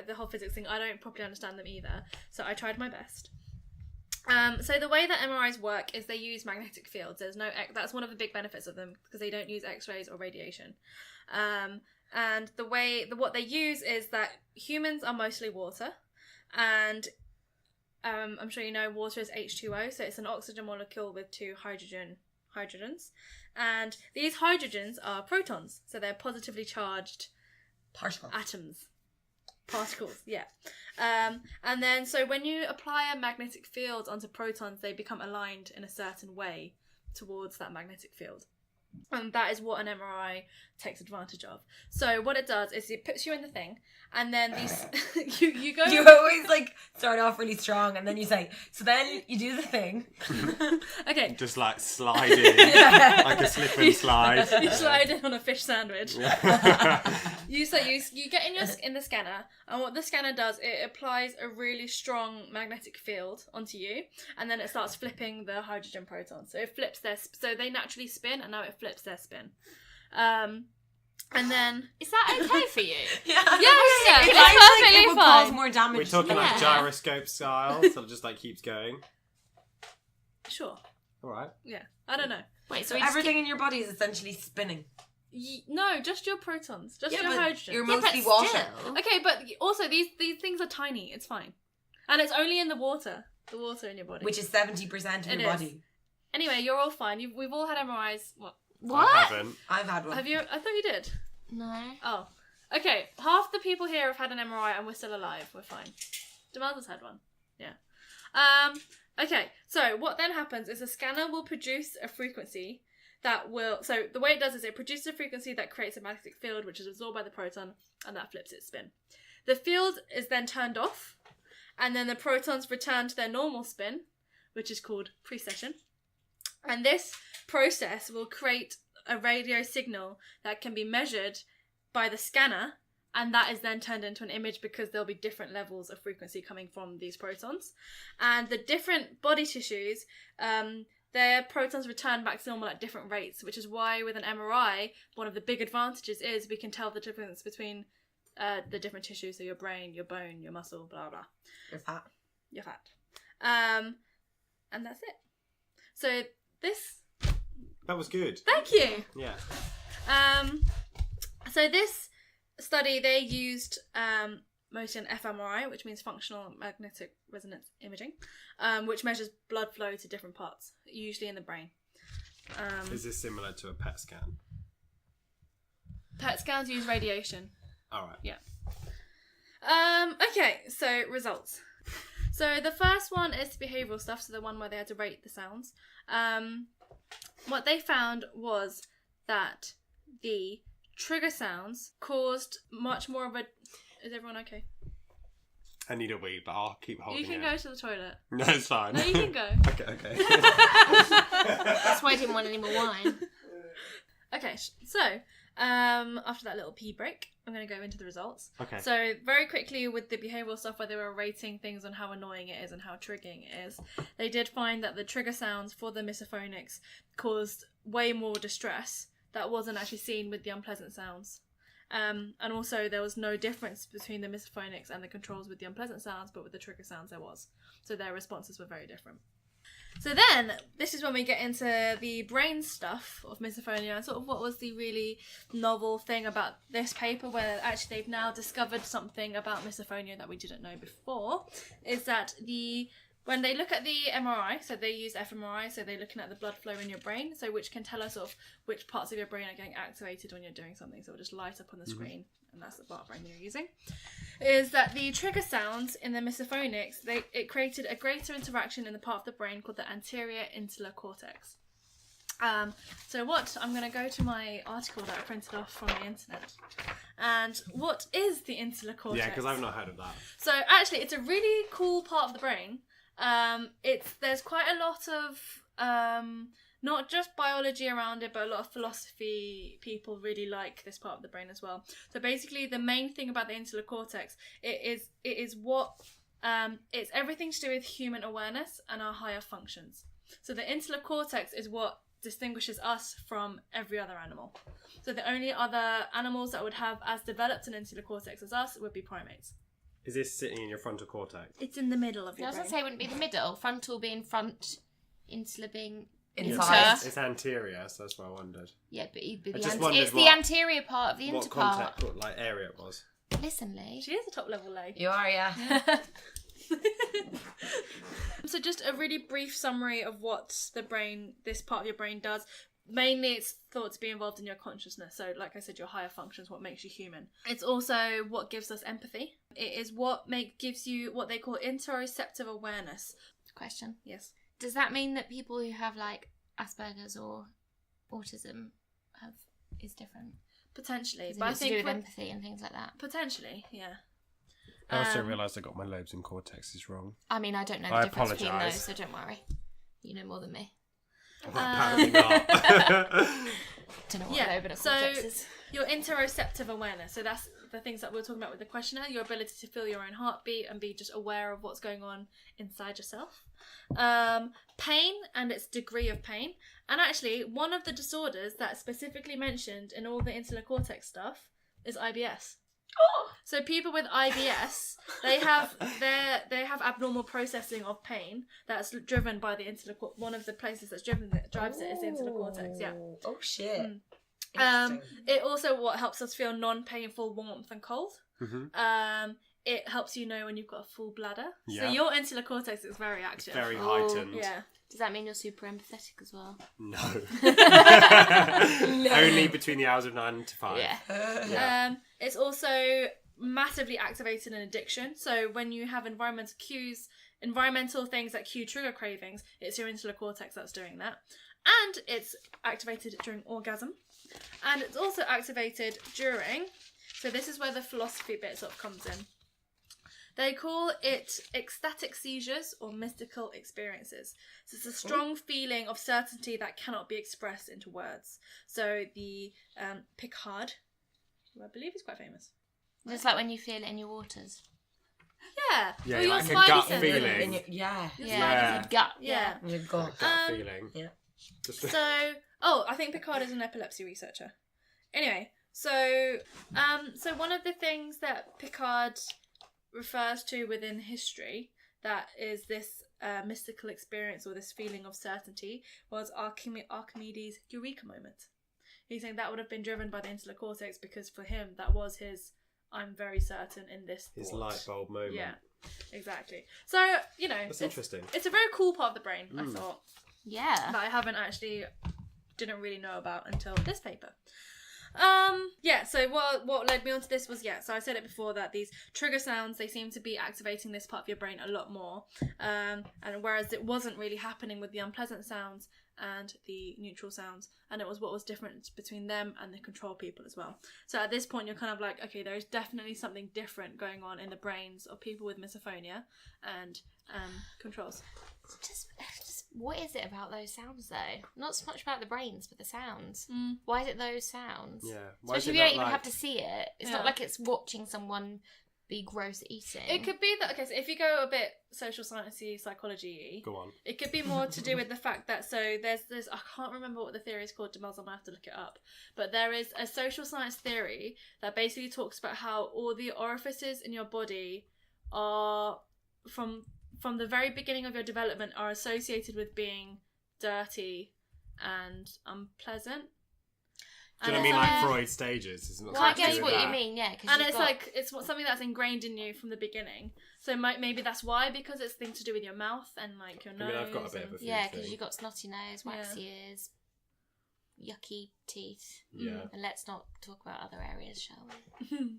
the whole physics thing. I don't properly understand them either. So I tried my best. So the way that MRIs work is they use magnetic fields. That's one of the big benefits of them because they don't use X-rays or radiation. And what they use is that humans are mostly water, and I'm sure you know water is H2O, so it's an oxygen molecule with two hydrogens, and these hydrogens are protons, so they're positively charged particles, yeah. And then so when you apply a magnetic field onto protons, they become aligned in a certain way towards that magnetic field. And that is what an MRI takes advantage of. So what it does is it puts you in the thing, and then these you go. You always like start off really strong, and then you say, so then you do the thing. Okay. Just like sliding, like a slip and slide. You slide in on a fish sandwich. You get in the scanner, and what the scanner does, it applies a really strong magnetic field onto you, and then it starts flipping the hydrogen protons. So it flips so they naturally spin, and now it flips their spin. And then Is that okay for you? Yeah, yeah, It it's sounds like perfectly it would fine. cause more damage. We're talking like Yeah. gyroscope style, so it just like keeps going. sure, All right. yeah, I don't know. Wait, so So we just everything in your body is essentially spinning. No, just your protons, just your but hydrogen. you're keep... mostly but water. still. Okay, but also these things are tiny. It's fine, and it's only in the water in your body. Which is 70% of It your is. body. Anyway, you're all fine. We've all had MRIs. What? What? I haven't. I've had one. Have you? I thought you did. No. Oh, okay. Half the people here have had an MRI, and we're still alive. We're fine. Demelza's had one. Yeah. Okay. So what then happens is a scanner will produce a frequency that will. So the way it does is it produces a frequency that creates a magnetic field, which is absorbed by the proton, and that flips its spin. The field is then turned off, and then the protons return to their normal spin, which is called precession. And this process will create a radio signal that can be measured by the scanner, and that is then turned into an image because there'll be different levels of frequency coming from these protons. And the different body tissues, their protons return back to normal at different rates, which is why with an MRI, one of the big advantages is we can tell the difference between the different tissues, so your brain, your bone, your muscle, blah, blah. Your fat. Your fat. And that's it. So this... That was good. Thank you! Yeah. So this study, they used mostly an fMRI, which means functional magnetic resonance imaging, which measures blood flow to different parts, usually in the brain. Is this similar to a PET scan? PET scans use radiation. All right. Yeah. Okay, so results. So the first one is behavioural stuff, so the one where they had to rate the sounds. What they found was that the trigger sounds caused much more of a... Is everyone okay? I need a wee, but I'll keep holding it. You can go to the toilet. No, it's fine. No, you can go. Okay. That's why I didn't want any more wine. Okay, so after that little pee break, I'm going to go into the results. Okay. So very quickly with the behavioural stuff where they were rating things on how annoying it is and how triggering it is, they did find that the trigger sounds for the misophonics caused way more distress that wasn't actually seen with the unpleasant sounds. And also there was no difference between the misophonics and the controls with the unpleasant sounds, but with the trigger sounds there was. So their responses were very different. So then, this is when we get into the brain stuff of misophonia and sort of what was the really novel thing about this paper, where actually they've now discovered something about misophonia that we didn't know before, is that when they look at the MRI, so they use fMRI, so they're looking at the blood flow in your brain, so which can tell us sort of which parts of your brain are getting activated when you're doing something, so it'll just light up on the screen, and that's the part of brain you're using, is that the trigger sounds in the misophonics, it created a greater interaction in the part of the brain called the anterior insular cortex. I'm going to go to my article that I printed off from the internet. And what is the insular cortex? Yeah, because I've not heard of that. So actually, it's a really cool part of the brain. There's quite a lot of not just biology around it, but a lot of philosophy. People really like this part of the brain as well. So basically, the main thing about the insular cortex, it's everything to do with human awareness and our higher functions. So the insular cortex is what distinguishes us from every other animal. So the only other animals that would have as developed an insular cortex as us would be primates. Is this sitting in your frontal cortex? It's in the middle of I your was brain. going to say it wouldn't be the middle. Frontal being front, insular being Inside. inter. It's anterior, so that's what I wondered. Yeah, but it'd be I the just wondered it's the what- anterior part of the What interpart. contact, what area it was? Listen, Lee. She is a top level lay. You are, yeah. So just a really brief summary of what this part of your brain does. Mainly it's thought to be involved in your consciousness. So like I said, your higher functions, what makes you human. It's also what gives us empathy. It is what gives you what they call interoceptive awareness. Question. Yes. Does that mean that people who have like Asperger's or autism is different? Potentially. Is it But I to do think with empathy and things like that? potentially, yeah. I also realised I got my lobes and cortexes wrong. I mean, I don't know the I difference between apologise. those, so don't worry. You know more than me. Apparently not. Don't know what Yeah, an open so cortex is. your interoceptive awareness. So that's the things that we were talking about with the questionnaire. Your ability to feel your own heartbeat and be just aware of what's going on inside yourself. Pain and its degree of pain. And actually, one of the disorders that's specifically mentioned in all the insular cortex stuff is IBS. So people with IBS, they have abnormal processing of pain that's driven by the insular cortex. One of the places that drives it is the insular cortex. Yeah. Oh shit. It also what helps us feel non-painful warmth and cold. It helps you know when you've got a full bladder. Yeah. So your insular cortex is very active. Very heightened. Yeah. Does that mean you're super empathetic as well? No. Only between the hours of 9 to 5. Yeah. It's also massively activated in addiction. So when you have environmental things that cue trigger cravings, it's your insular cortex that's doing that. And it's activated during orgasm. And it's also activated during... So this is where the philosophy bit sort of comes in. They call it ecstatic seizures or mystical experiences. So it's a strong feeling of certainty that cannot be expressed into words. So the Picard, who I believe is quite famous. Just like when you feel it in your waters. Yeah. Yeah, Or your like a spidey gut senses. feeling. Yeah. Yeah. It's a gut. Yeah. Your gut. Gut feeling. Yeah. Just So, I think Picard is an epilepsy researcher. Anyway, so one of the things that Picard refers to within history that is this mystical experience or this feeling of certainty was Archimedes' eureka moment. He's saying that would have been driven by the insular cortex because for him that was his I'm very certain in this his thought. light bulb moment. Yeah, exactly. So, That's interesting. It's a very cool part of the brain, I thought, Yeah. that I didn't really know about until this paper. So what led me onto this was, so I said it before that these trigger sounds, they seem to be activating this part of your brain a lot more. And whereas it wasn't really happening with the unpleasant sounds and the neutral sounds, and it was what was different between them and the control people as well. So at this point you're kind of like, okay, there is definitely something different going on in the brains of people with misophonia and controls. Just what is it about those sounds though? Not so much about the brains, but the sounds. Why is it those sounds? Yeah. Why is Especially it if you don't not even like- have to see it. It's not like it's watching someone be gross at eating. It could be that, okay, so if you go a bit social sciencey, psychology-y, Go on. it could be more to do with the fact that, so there's I can't remember what the theory is called, Demelza, I might have to look it up, but there is a social science theory that basically talks about how all the orifices in your body are, from the very beginning of your development, are associated with being dirty and unpleasant. Do you know what I mean? Like Freud stages. It's not Well, I something to guess do what with you that. mean, yeah. And it's like, it's something that's ingrained in you from the beginning. So maybe that's why, because it's things to do with your mouth and like your nose. I mean, I've got a bit of a Yeah, food because thing. you've got snotty nose, waxy ears, yucky teeth. Yeah. And let's not talk about other areas, shall we?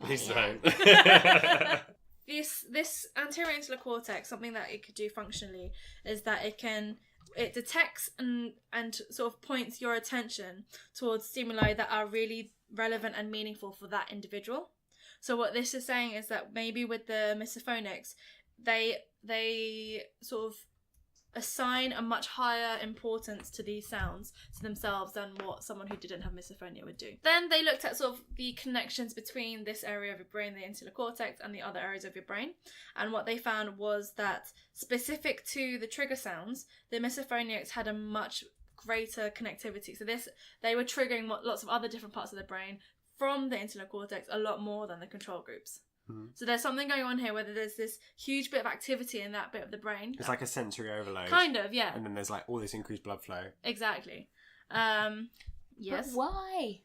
Please Yeah. don't. This anterior insular cortex, something that it could do functionally is that it detects and sort of points your attention towards stimuli that are really relevant and meaningful for that individual. So what this is saying is that maybe with the misophonics, they sort of assign a much higher importance to these sounds to themselves than what someone who didn't have misophonia would do. Then they looked at sort of the connections between this area of your brain, the insular cortex, and the other areas of your brain. And what they found was that specific to the trigger sounds, the misophonics had a much greater connectivity. So they were triggering lots of other different parts of the brain from the insular cortex a lot more than the control groups. So there's something going on here, whether there's this huge bit of activity in that bit of the brain. It's like a sensory overload. Kind of, yeah. And then there's like all this increased blood flow. Exactly. Yes. But why?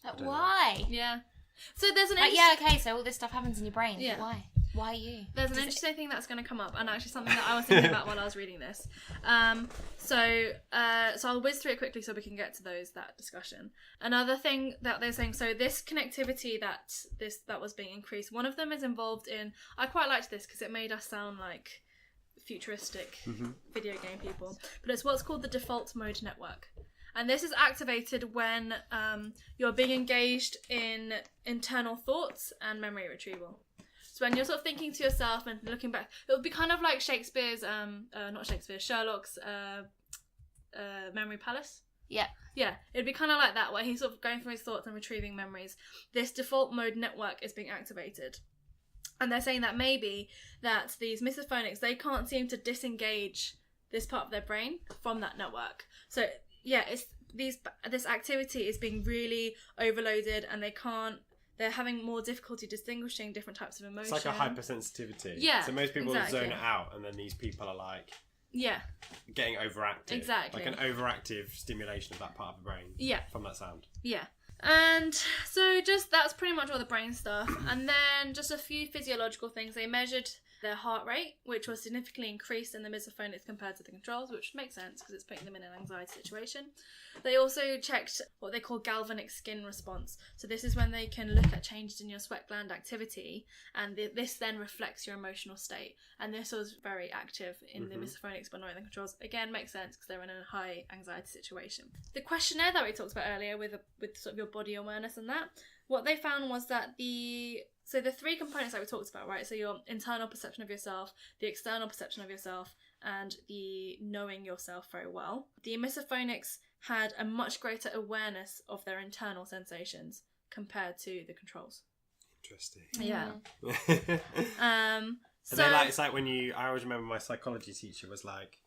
don't Why? Yeah. So there's an Okay, so all this stuff happens in your brain. Yeah. But why? Why you? There's an interesting thing that's going to come up, and actually something that I was thinking about while I was reading this. So I'll whiz through it quickly so we can get to that discussion. Another thing that they're saying, so this connectivity that was being increased, one of them is involved in. I quite liked this because it made us sound like futuristic video game people, but it's what's called the default mode network. And this is activated when you're being engaged in internal thoughts and memory retrieval. So when you're sort of thinking to yourself and looking back, it would be kind of like Sherlock's Memory Palace. Yeah. Yeah, it'd be kind of like that, where he's sort of going through his thoughts and retrieving memories. This default mode network is being activated. And they're saying that maybe that these misophonics, they can't seem to disengage this part of their brain from that network. So yeah, this activity is being really overloaded, and they're having more difficulty distinguishing different types of emotion. It's like a hypersensitivity. Yeah, So most people exactly. zone it out, and then these people are like getting overactive. Exactly. Like an overactive stimulation of that part of the brain. Yeah. From that sound. Yeah. And so that's pretty much all the brain stuff. And then just a few physiological things. They measured their heart rate, which was significantly increased in the misophonics compared to the controls, which makes sense because it's putting them in an anxiety situation. They also checked what they call galvanic skin response. So this is when they can look at changes in your sweat gland activity, and this then reflects your emotional state. And this was very active in the misophonics but not in the controls. Again, makes sense because they're in a high anxiety situation. The questionnaire that we talked about earlier with sort of your body awareness and that, what they found was that the So the three components that we talked about, right? So your internal perception of yourself, the external perception of yourself, and the knowing yourself very well. The misophonics had a much greater awareness of their internal sensations compared to the controls. Interesting. Yeah. So So it's like when I always remember my psychology teacher was like,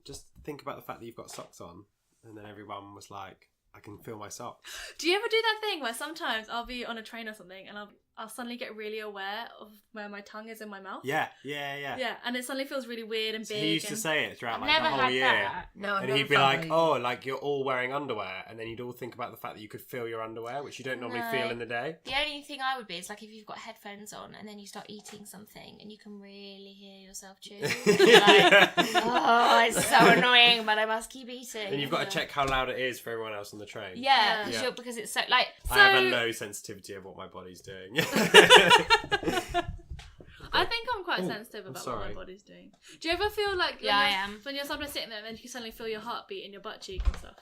just think about the fact that you've got socks on, and then everyone was like, I can feel my socks. do you ever do that thing where sometimes I'll be on a train or something and I'll suddenly get really aware of where my tongue is in my mouth? Yeah, And it suddenly feels really weird and So big. he used to and... say it throughout I've like never the whole had year. that. No, And he'd be like, oh, like you're all wearing underwear, and then you'd all think about the fact that you could feel your underwear, which you don't normally No. feel in the day. The only thing I would be is like if you've got headphones on and then you start eating something and you can really hear yourself chew. Like, oh, it's so annoying, but I must keep eating. And you've got to check how loud it is for everyone else on the train. Yeah, Yeah. because it's so like. I have a low sensitivity of what my body's doing. I think I'm quite Oh, sensitive I'm about what sorry. my body's doing. Do you ever feel like Yeah, I am. when you're sometimes sitting there and then you can suddenly feel your heartbeat in your butt cheek and stuff?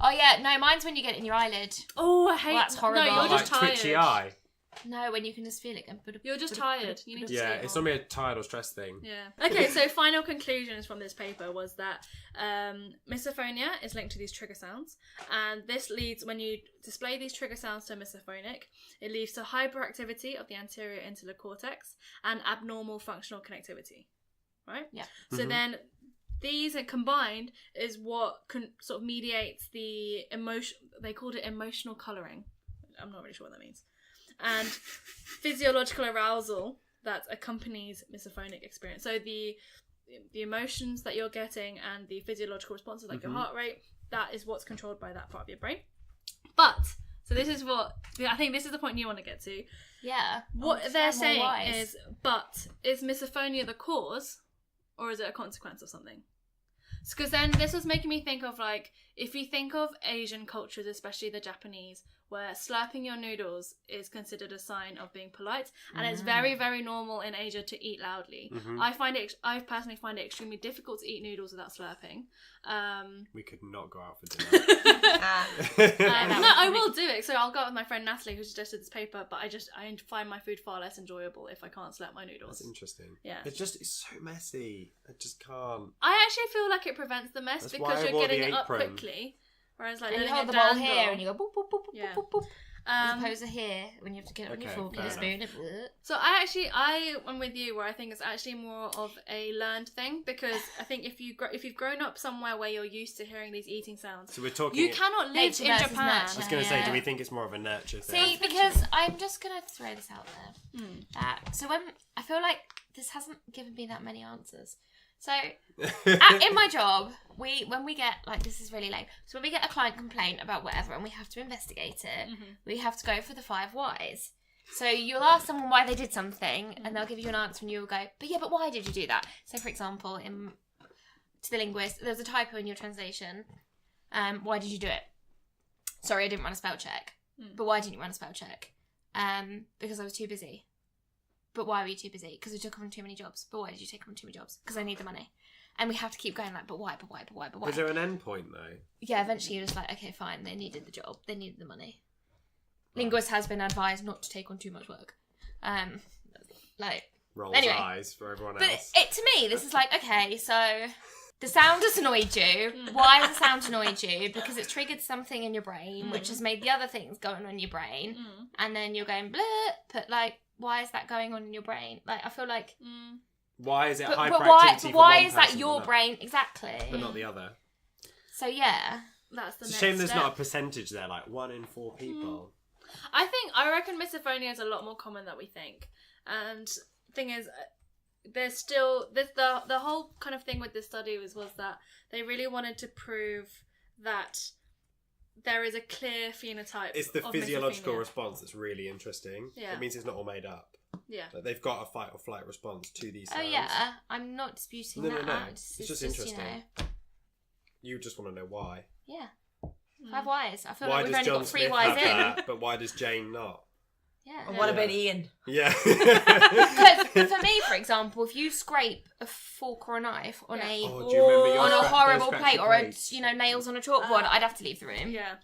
Oh yeah, no, mine's when you get it in your eyelid. Oh, I hate Well, that's horrible. No, you're like just tired. twitchy eye. No, when you can just feel it. You're just tired. You need to Yeah, sleep it's more. normally a tired or stress thing. Yeah. Okay, so final conclusions from this paper was that misophonia is linked to these trigger sounds, and this leads, when you display these trigger sounds to a misophonic, it leads to hyperactivity of the anterior insular cortex and abnormal functional connectivity. Right? Yeah. So then these are combined is what sort of mediates the emotion. They called it emotional colouring. I'm not really sure what that means. And physiological arousal that accompanies misophonic experience. So the emotions that you're getting and the physiological responses, like your heart rate, that is what's controlled by that part of your brain. But so this is what I think this is the point you want to get to. Yeah. What they're saying is, but is misophonia the cause, or is it a consequence of something? Because then this was making me think of, like, if you think of Asian cultures, especially the Japanese, where slurping your noodles is considered a sign of being polite, and it's very, very normal in Asia to eat loudly. I personally find it extremely difficult to eat noodles without slurping. We could not go out for dinner. No, I will do it. So I'll go out with my friend Natalie, who suggested this paper, but I find my food far less enjoyable if I can't slurp my noodles. That's interesting. Yeah. It's so messy. I just can't. I actually feel like it prevents the mess That's why because I you're wore getting the it up apron. quickly. Whereas, like, And you letting hold it the bowl dangle- here and you go boop boop boop boop Yeah. boop boop. As Um, opposed to here when you have to get it on your Okay, fork and fair your spoon. So I am with you where I think it's actually more of a learned thing, because I think if you've grown up somewhere where you're used to hearing these eating sounds, So we're talking. you cannot live Nature in versus Japan. nurture. I was going to say, Yeah. do we think it's more of a nurture thing? See, because I'm just gonna throw this out there. So when I feel like this hasn't given me that many answers. So in my job, when we get, like, this is really lame. So when we get a client complaint about whatever and we have to investigate it, we have to go for the 5 whys. So you'll ask someone why they did something, and they'll give you an answer, and you'll go, but why did you do that? So for example, to the linguist, there's a typo in your translation. Why did you do it? Sorry, I didn't run a spell check. But why didn't you run a spell check? Because I was too busy. But why were you too busy? Because I took on too many jobs. But why did you take on too many jobs? Because I need the money. And we have to keep going like, but why? Is there an end point though? Yeah, eventually you're just like, okay, fine. They needed the job. They needed the money. Linguist has been advised not to take on too much work. Rolls Anyway. eyes for everyone But else. to me, this is like, okay, so the sound has annoyed you. Why has the sound annoyed you? Because it's triggered something in your brain, which has made the other things going on in your brain. And then you're going, bleh, but like, why is that going on in your brain? Like, I feel like... Why is it But hyperactivity for why one is that person your but brain? Exactly. but not the other? So, yeah. That's the It's a next shame there's step. not a percentage there, like 1 in 4 people. I reckon misophonia is a lot more common than we think. And thing is, there's still the whole kind of thing with this study was that they really wanted to prove that there is a clear phenotype. It's the of physiological misophonia. response that's really interesting. Yeah. It means it's not all made up. Yeah. Like they've got a fight or flight response to these Oh, sounds. yeah. I'm not disputing No, that. no. It's It's just interesting. You just want to know why. Yeah. 5 whys. I feel Why like we've does only John got 3 Smith whys have in. that, but why does Jane not? Yeah. And what about Ian? Yeah. Because for me, for example, if you scrape a fork or a knife on Oh, do you remember your on a those horrible scratchy plate or plates? nails on a chalkboard, I'd have to leave the room. Yeah.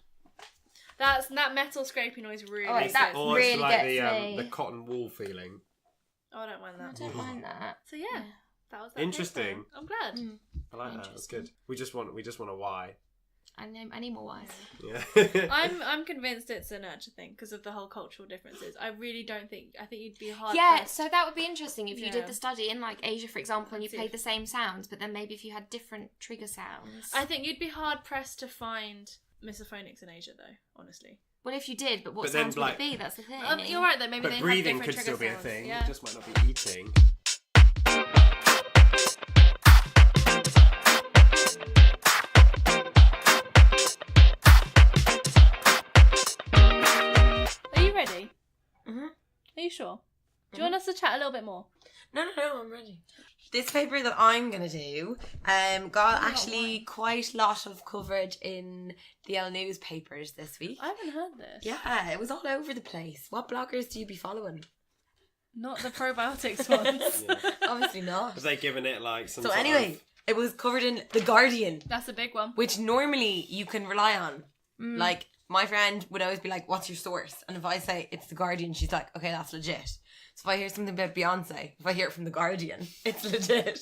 That metal scraping noise really. Oh, that Or really it's like gets me. the cotton wool feeling. Oh, I don't mind I that. don't mind that. So yeah, that was that Interesting. paper. I'm glad. I like that. That's good. We just want a why. I need more whys. Yeah. I'm convinced it's a nurture thing because of the whole cultural differences. I really don't think. I think you'd be hard. Yeah, pressed. so that would be interesting if you Yeah. did the study in like Asia, for example, and you That's it. played the same sounds, but then maybe if you had different trigger sounds. I think you'd be hard pressed to find misophonics in Asia, though. Honestly. Well, if you did, but what But then, sounds would like- it be? That's the thing. You're right though. Maybe But they breathing have could different still be a trigger sounds. thing. Yeah. It just might not be eating. Are you ready? Mhm. Are you sure? Do you want us to chat a little bit more? No, I'm ready. This paper that I'm gonna do got actually quite a lot of coverage in the L newspapers this week. I haven't heard this. Yeah, it was all over the place. What bloggers do you be following? Not the probiotics ones. Yeah. Obviously not. Have they given it like some So sort anyway, it was covered in The Guardian, That's a big one. which normally you can rely on. Like, my friend would always be like, what's your source? And if I say it's The Guardian, she's like, okay, that's legit. So if I hear something about Beyonce, if I hear it from The Guardian, it's legit.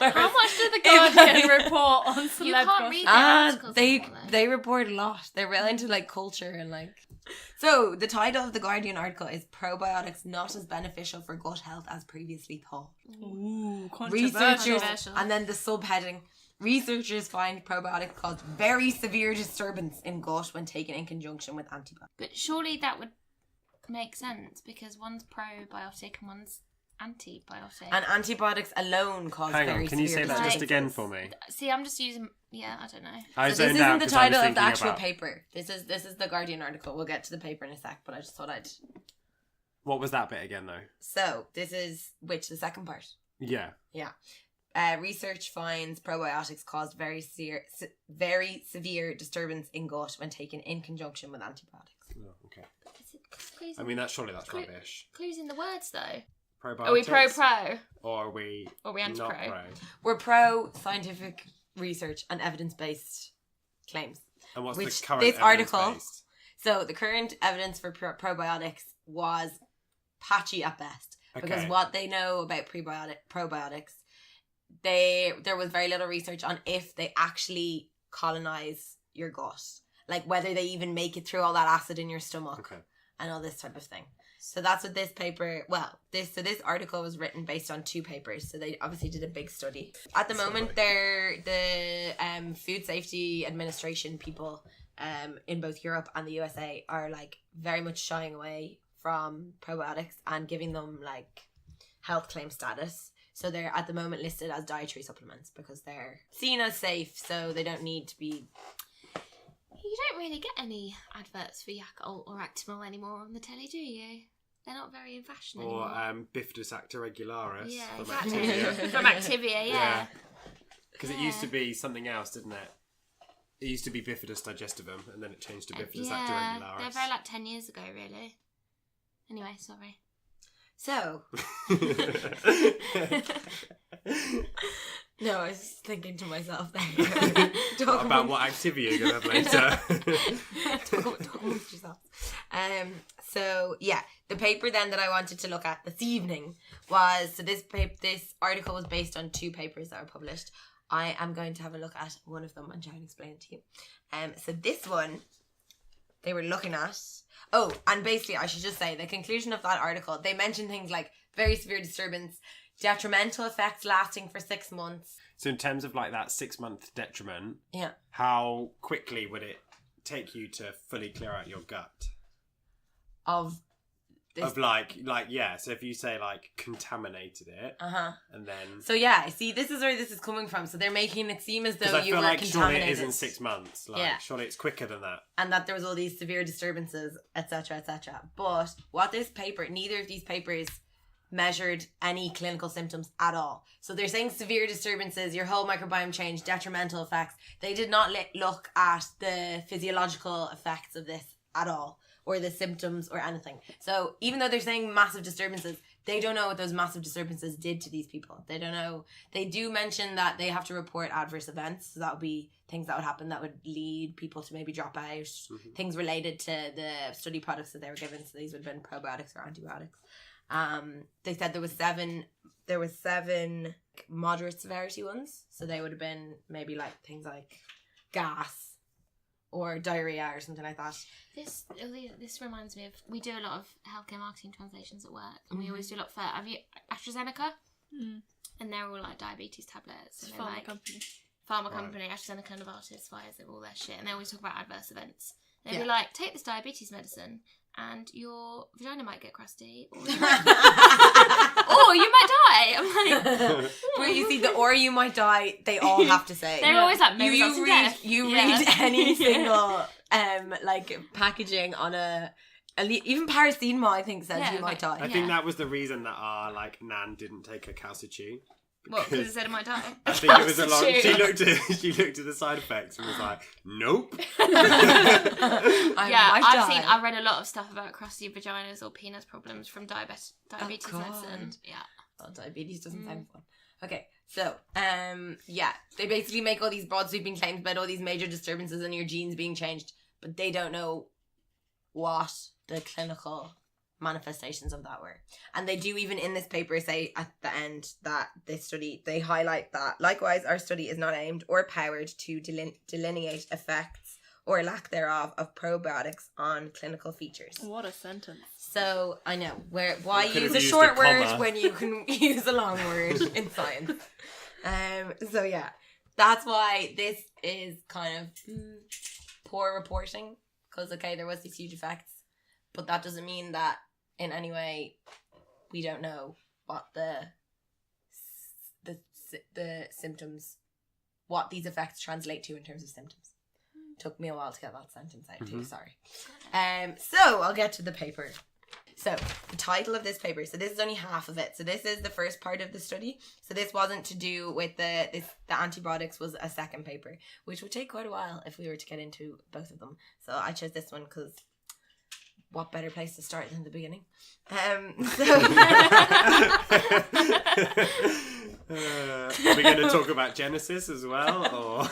How much did the If Guardian I- report on celeb You can't gossip? read their articles they anymore, though. they report a lot. They're real into like culture and like. So the title of the Guardian article is "Probiotics Not as Beneficial for Gut Health as Previously Thought." Ooh, Researchers, Controversial. and then the subheading: Researchers find probiotics cause very severe disturbance in gut when taken in conjunction with antibiotics. But surely that would make sense because one's probiotic and one's antibiotic. And antibiotics alone cause Hang very on, can you severe say that just disturbance. again for me? See, I'm just using. Yeah, I don't know. I So this zoned out isn't the 'cause I was title of the thinking actual about- paper. This is the Guardian article. We'll get to the paper in a sec, but I just thought I'd. What was that bit again, though? So this is the second part. Yeah. Research finds probiotics caused very severe disturbance in gut when taken in conjunction with antibiotics. Oh, okay. Is it clues I mean, surely that's Clue- rubbish. clues in the words though. Probiotics. Are we pro? Or are we Or are we not anti-pro? pro? We're pro scientific research and evidence based claims. And what's Which the current this article- evidence-based? So the current evidence for probiotics was patchy at best because Okay. what they know about probiotics, there was very little research on if they actually colonize your gut, like whether they even make it through all that acid in your stomach. Okay. And all this type of thing. So that's what this paper, this article was written based on 2 papers. So they obviously did a big study. At the moment, the Food Safety Administration people in both Europe and the USA are like very much shying away from probiotics and giving them like health claim status. So they're at the moment listed as dietary supplements because they're seen as safe, so they don't need to be. You don't really get any adverts for Yakult or Actimel anymore on the telly, do you? They're not very in fashion Or anymore. Bifidus acta regularis. Yeah, from exactly. Activia. From Activia, yeah. Because it used to be something else, didn't it? It used to be Bifidus digestivum, and then it changed to Bifidus acta Yeah, regularis. they're very like 10 years ago, really. Anyway, sorry. So no, I was just thinking to myself there. What about what Activia you're going to have later? talk amongst yourselves. So yeah, the paper then that I wanted to look at this evening was, so this article was based on 2 papers that were published. I am going to have a look at one of them and try and explain it to you. So this one, they were looking at. Oh, and basically, I should just say the conclusion of that article. They mentioned things like very severe disturbance, detrimental effects lasting for 6 months. So in terms of like that 6-month detriment, Yeah. how quickly would it take you to fully clear out your gut? Of this. Of like yeah. So if you say like contaminated it, and then So yeah, see, this is where this is coming from. So they're making it seem as though because I you feel were like surely contaminated. it isn't 6 months. Like Yeah. surely it's quicker than that. And that there was all these severe disturbances, etc., etc. But what this paper, neither of these papers measured any clinical symptoms at all. So they're saying severe disturbances, your whole microbiome change, detrimental effects. They did not look at the physiological effects of this at all, or the symptoms or anything. So even though they're saying massive disturbances, they don't know what those massive disturbances did to these people. They don't know. They do mention that they have to report adverse events. So that would be things that would happen that would lead people to maybe drop out. Things related to the study products that they were given. So these would have been probiotics or antibiotics. They said there was seven moderate severity ones. So they would have been maybe like things like gas or diarrhea or something like that. This reminds me of, we do a lot of healthcare marketing translations at work, and we always do a lot for AstraZeneca, and they're all like diabetes tablets. And pharma company, AstraZeneca, Novartis, Pfizer, all their shit, and they always talk about adverse events. They'd be like, take this diabetes medicine, and your vagina might get crusty, or you might, or you might die. I'm like, but you see, or you might die, they all have to say. They're always like, you read any single like packaging on even paracetamol, I think, says you might die. I think that was the reason that our Nan didn't take a calcitine. What? Because it said it might die. I think it was a long. She looked at the side effects and was like, "Nope." I read a lot of stuff about crusty vaginas or penis problems from diabetes medicine. Yeah. Well, diabetes doesn't sound fun. Okay, so they basically make all these broad sweeping claims about all these major disturbances in your genes being changed, but they don't know what the clinical manifestations of that were. And they do, even in this paper, say at the end that this study, they highlight that likewise our study is not aimed or powered to delineate effects or lack thereof of probiotics on clinical features. What a sentence. So I know why use a short word when you can use a long word in science. So yeah, that's why this is kind of poor reporting, because there was these huge effects, but that doesn't mean that in any way we don't know what the symptoms, what these effects translate to in terms of symptoms. Took me a while to get that sentence out too, sorry. So I'll get to the paper. So the title of this paper, so this is only half of it. So this is the first part of the study. So this wasn't to do with the antibiotics, was a second paper, which would take quite a while if we were to get into both of them. So I chose this one because what better place to start than the beginning? Are we going to talk about Genesis as well, or?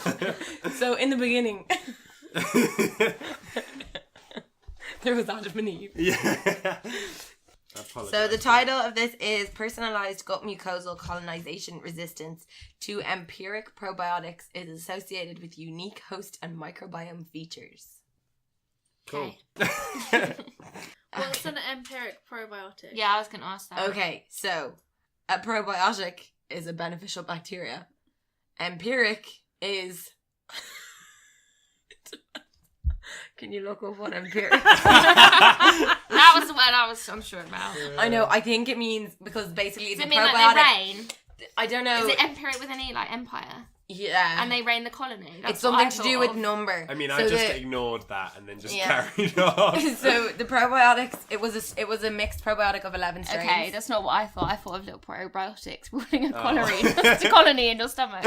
So in the beginning, there was Adam and Eve. Yeah. So the title of this is Personalized Gut Mucosal Colonization Resistance to Empiric Probiotics is Associated with Unique Host and Microbiome Features. Cool. What's an empiric probiotic? Yeah, I was going to ask that. Okay, so a probiotic is a beneficial bacteria. Empiric is... Can you look up what empiric? That was what I was unsure about. I know. I think it means because basically Does the it mean probiotic. like they reign? I don't know. Is it empiric with any empire? Yeah. And they reign the colony. That's it's something to do with number. I mean, so I just ignored that and then just carried on. So the probiotics, it was a mixed probiotic of 11 strains. Okay, that's not what I thought. I thought of little probiotics ruling a colony in your stomach.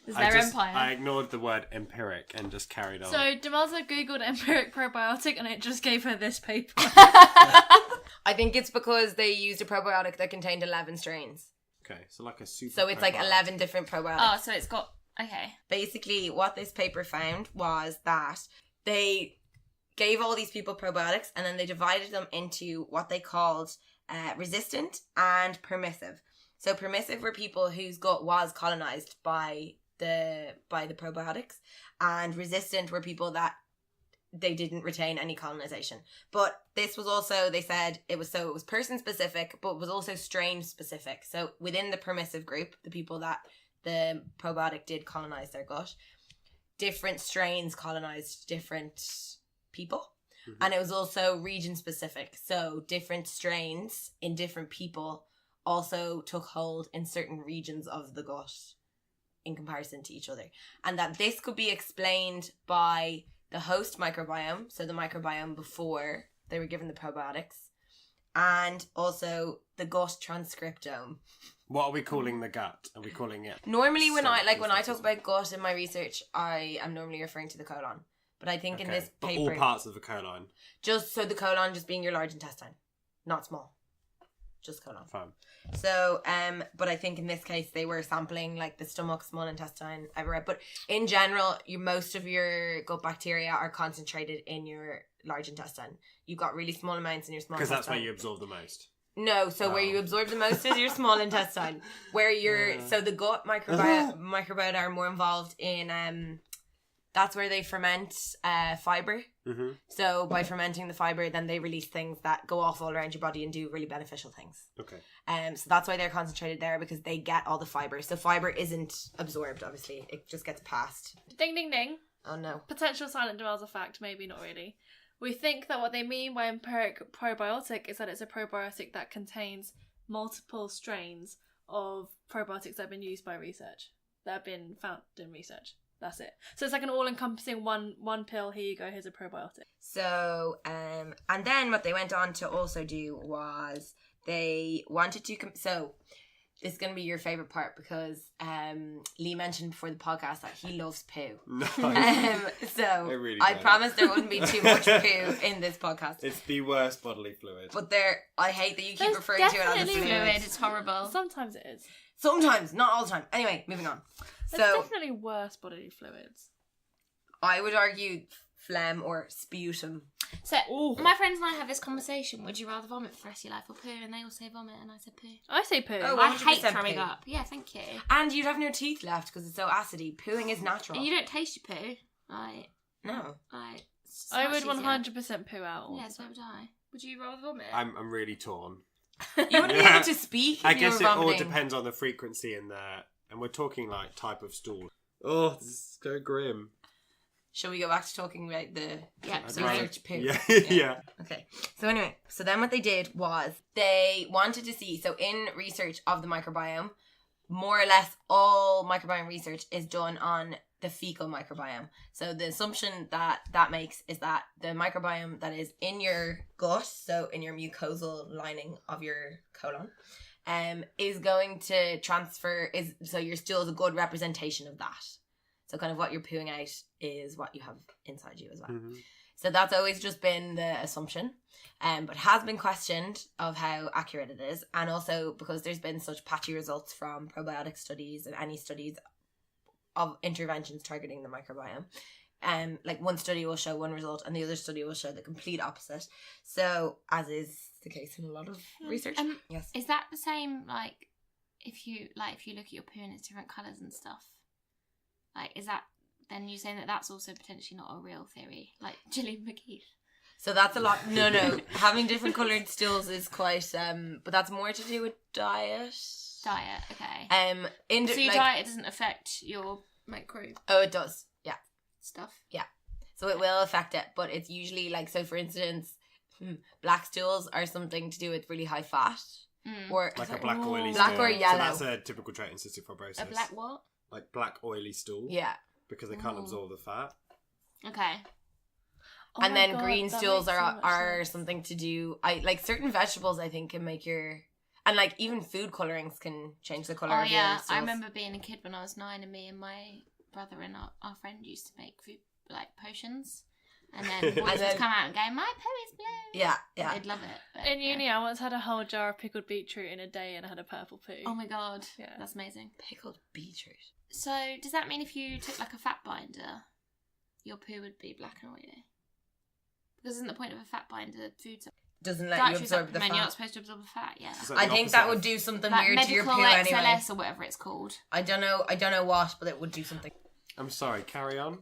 Is their empire? I ignored the word empiric and just carried on. So Demelza googled empiric probiotic and it just gave her this paper. I think it's because they used a probiotic that contained 11 strains. Okay, so like a super. So it's like 11 different probiotics. Oh, so it's got... Okay. Basically, what this paper found was that they gave all these people probiotics and then they divided them into what they called resistant and permissive. So permissive were people whose gut was colonized by the probiotics, and resistant were people that they didn't retain any colonization. But this was also, they said it was person specific, but was also strain specific. So within the permissive group, the people that the probiotic did colonize their gut, different strains colonized different people. Mm-hmm. And it was also region specific. So different strains in different people also took hold in certain regions of the gut in comparison to each other. And that this could be explained by the host microbiome, so the microbiome before they were given the probiotics, and also the gut transcriptome. What are we calling the gut? Are we calling it? Normally when I talk about gut in my research, I am normally referring to the colon. But I think in this paper... But all parts of the colon? Just so the colon just being your large intestine, not small. Just colon. Fine. So, but I think in this case they were sampling like the stomach, small intestine, everywhere. But in general, most of your gut bacteria are concentrated in your large intestine. You've got really small amounts in your small intestine. Because that's where you absorb the most. No, so where you absorb the most is your small intestine. Where so the gut microbiota are more involved in that's where they ferment fibre. Mm-hmm. So by fermenting the fibre, then they release things that go off all around your body and do really beneficial things. Okay. So that's why they're concentrated there, because they get all the fibre. So fibre isn't absorbed, obviously. It just gets passed. Ding, ding, ding. Oh no. Potential silent Demelza fact, maybe not really. We think that what they mean by empiric probiotic is that it's a probiotic that contains multiple strains of probiotics that have been used by research, that have been found in research. That's it. So it's like an all-encompassing one pill. Here you go. Here's a probiotic. So, and then what they went on to also do was they wanted to. So this is going to be your favourite part, because Lee mentioned before the podcast that he loves poo. No. So really I don't. promise there wouldn't be too much poo in this podcast. It's the worst bodily fluid. But I hate that you keep There's referring to it as a definitely fluid. Fluid, it's horrible. Sometimes it is. Sometimes, not all the time. Anyway, moving on. There's So definitely worse bodily fluids. I would argue phlegm or sputum. So my friends and I have this conversation. Would you rather vomit for the rest of your life or poo? And they all say vomit, and I said poo. I say poo. Oh, I hate 100% throwing poo. up. Yeah, thank you. And you'd have no teeth left because it's so acidy. Pooing is natural. And you don't taste your poo. No. It's I much would easier. 100% poo out. all Yeah, the so time. would I. Would you rather vomit? I'm really torn. You wouldn't be able to speak if I you guess were it all vomiting. depends on the frequency in there, and we're talking like type of stool. Oh, this is so grim. Shall we go back to talking about the Yeah, I'd sorry. research poo? Yeah, yeah. Okay. So anyway, so then what they did was they wanted to see, so in research of the microbiome, more or less all microbiome research is done on the fecal microbiome. So the assumption that makes is that the microbiome that is in your gut, so in your mucosal lining of your colon, is going to transfer, so your stool is a good representation of that. So kind of what you're pooing out is what you have inside you as well. Mm-hmm. So that's always just been the assumption, but has been questioned of how accurate it is, and also because there's been such patchy results from probiotic studies and any studies of interventions targeting the microbiome. Like one study will show one result and the other study will show the complete opposite. So as is the case in a lot of research. Yes. Is that the same? Like, if you look at your poo and it's different colours and stuff. Like, is that then you saying that that's also potentially not a real theory, like Gillian McKeith? So that's a lot. No. Having different coloured stools is quite. But that's more to do with diet. Diet, okay. So So your diet doesn't affect your microbe Oh, it does. Yeah. stuff. So it will affect it, but it's usually like, so for instance, black stools are something to do with really high fat. Or Like a black oily Black stool. or yellow. So that's a typical trait in cystic fibrosis. A black what? Like black oily stool. yeah. Because they can't absorb the fat. Okay. Oh And my then God, green that stools makes so are much sense. something to do. I like certain vegetables. I think can make your, and like even food colorings can change the color. Oh of yeah, your stools. I remember being a kid when I was 9, and me and my brother and our friend used to make food like potions, and then boys then- would come out and go, "My poo is blue." Yeah. They'd love it. But, In uni, I once had a whole jar of pickled beetroot in a day and I had a purple poo. Oh my god, Yeah. that's amazing. Pickled beetroot. So does that mean if you took like a fat binder, your poo would be black and oily? Because isn't the point of a fat binder food? Doesn't let you Dietary absorb the supplement, you're not fat. supposed to absorb the fat. Yeah. It's like I the think opposite that would of- do something Like weird to your medical poo XLS anyway. or whatever it's called. I don't know what, but it would do something. I'm sorry, carry on.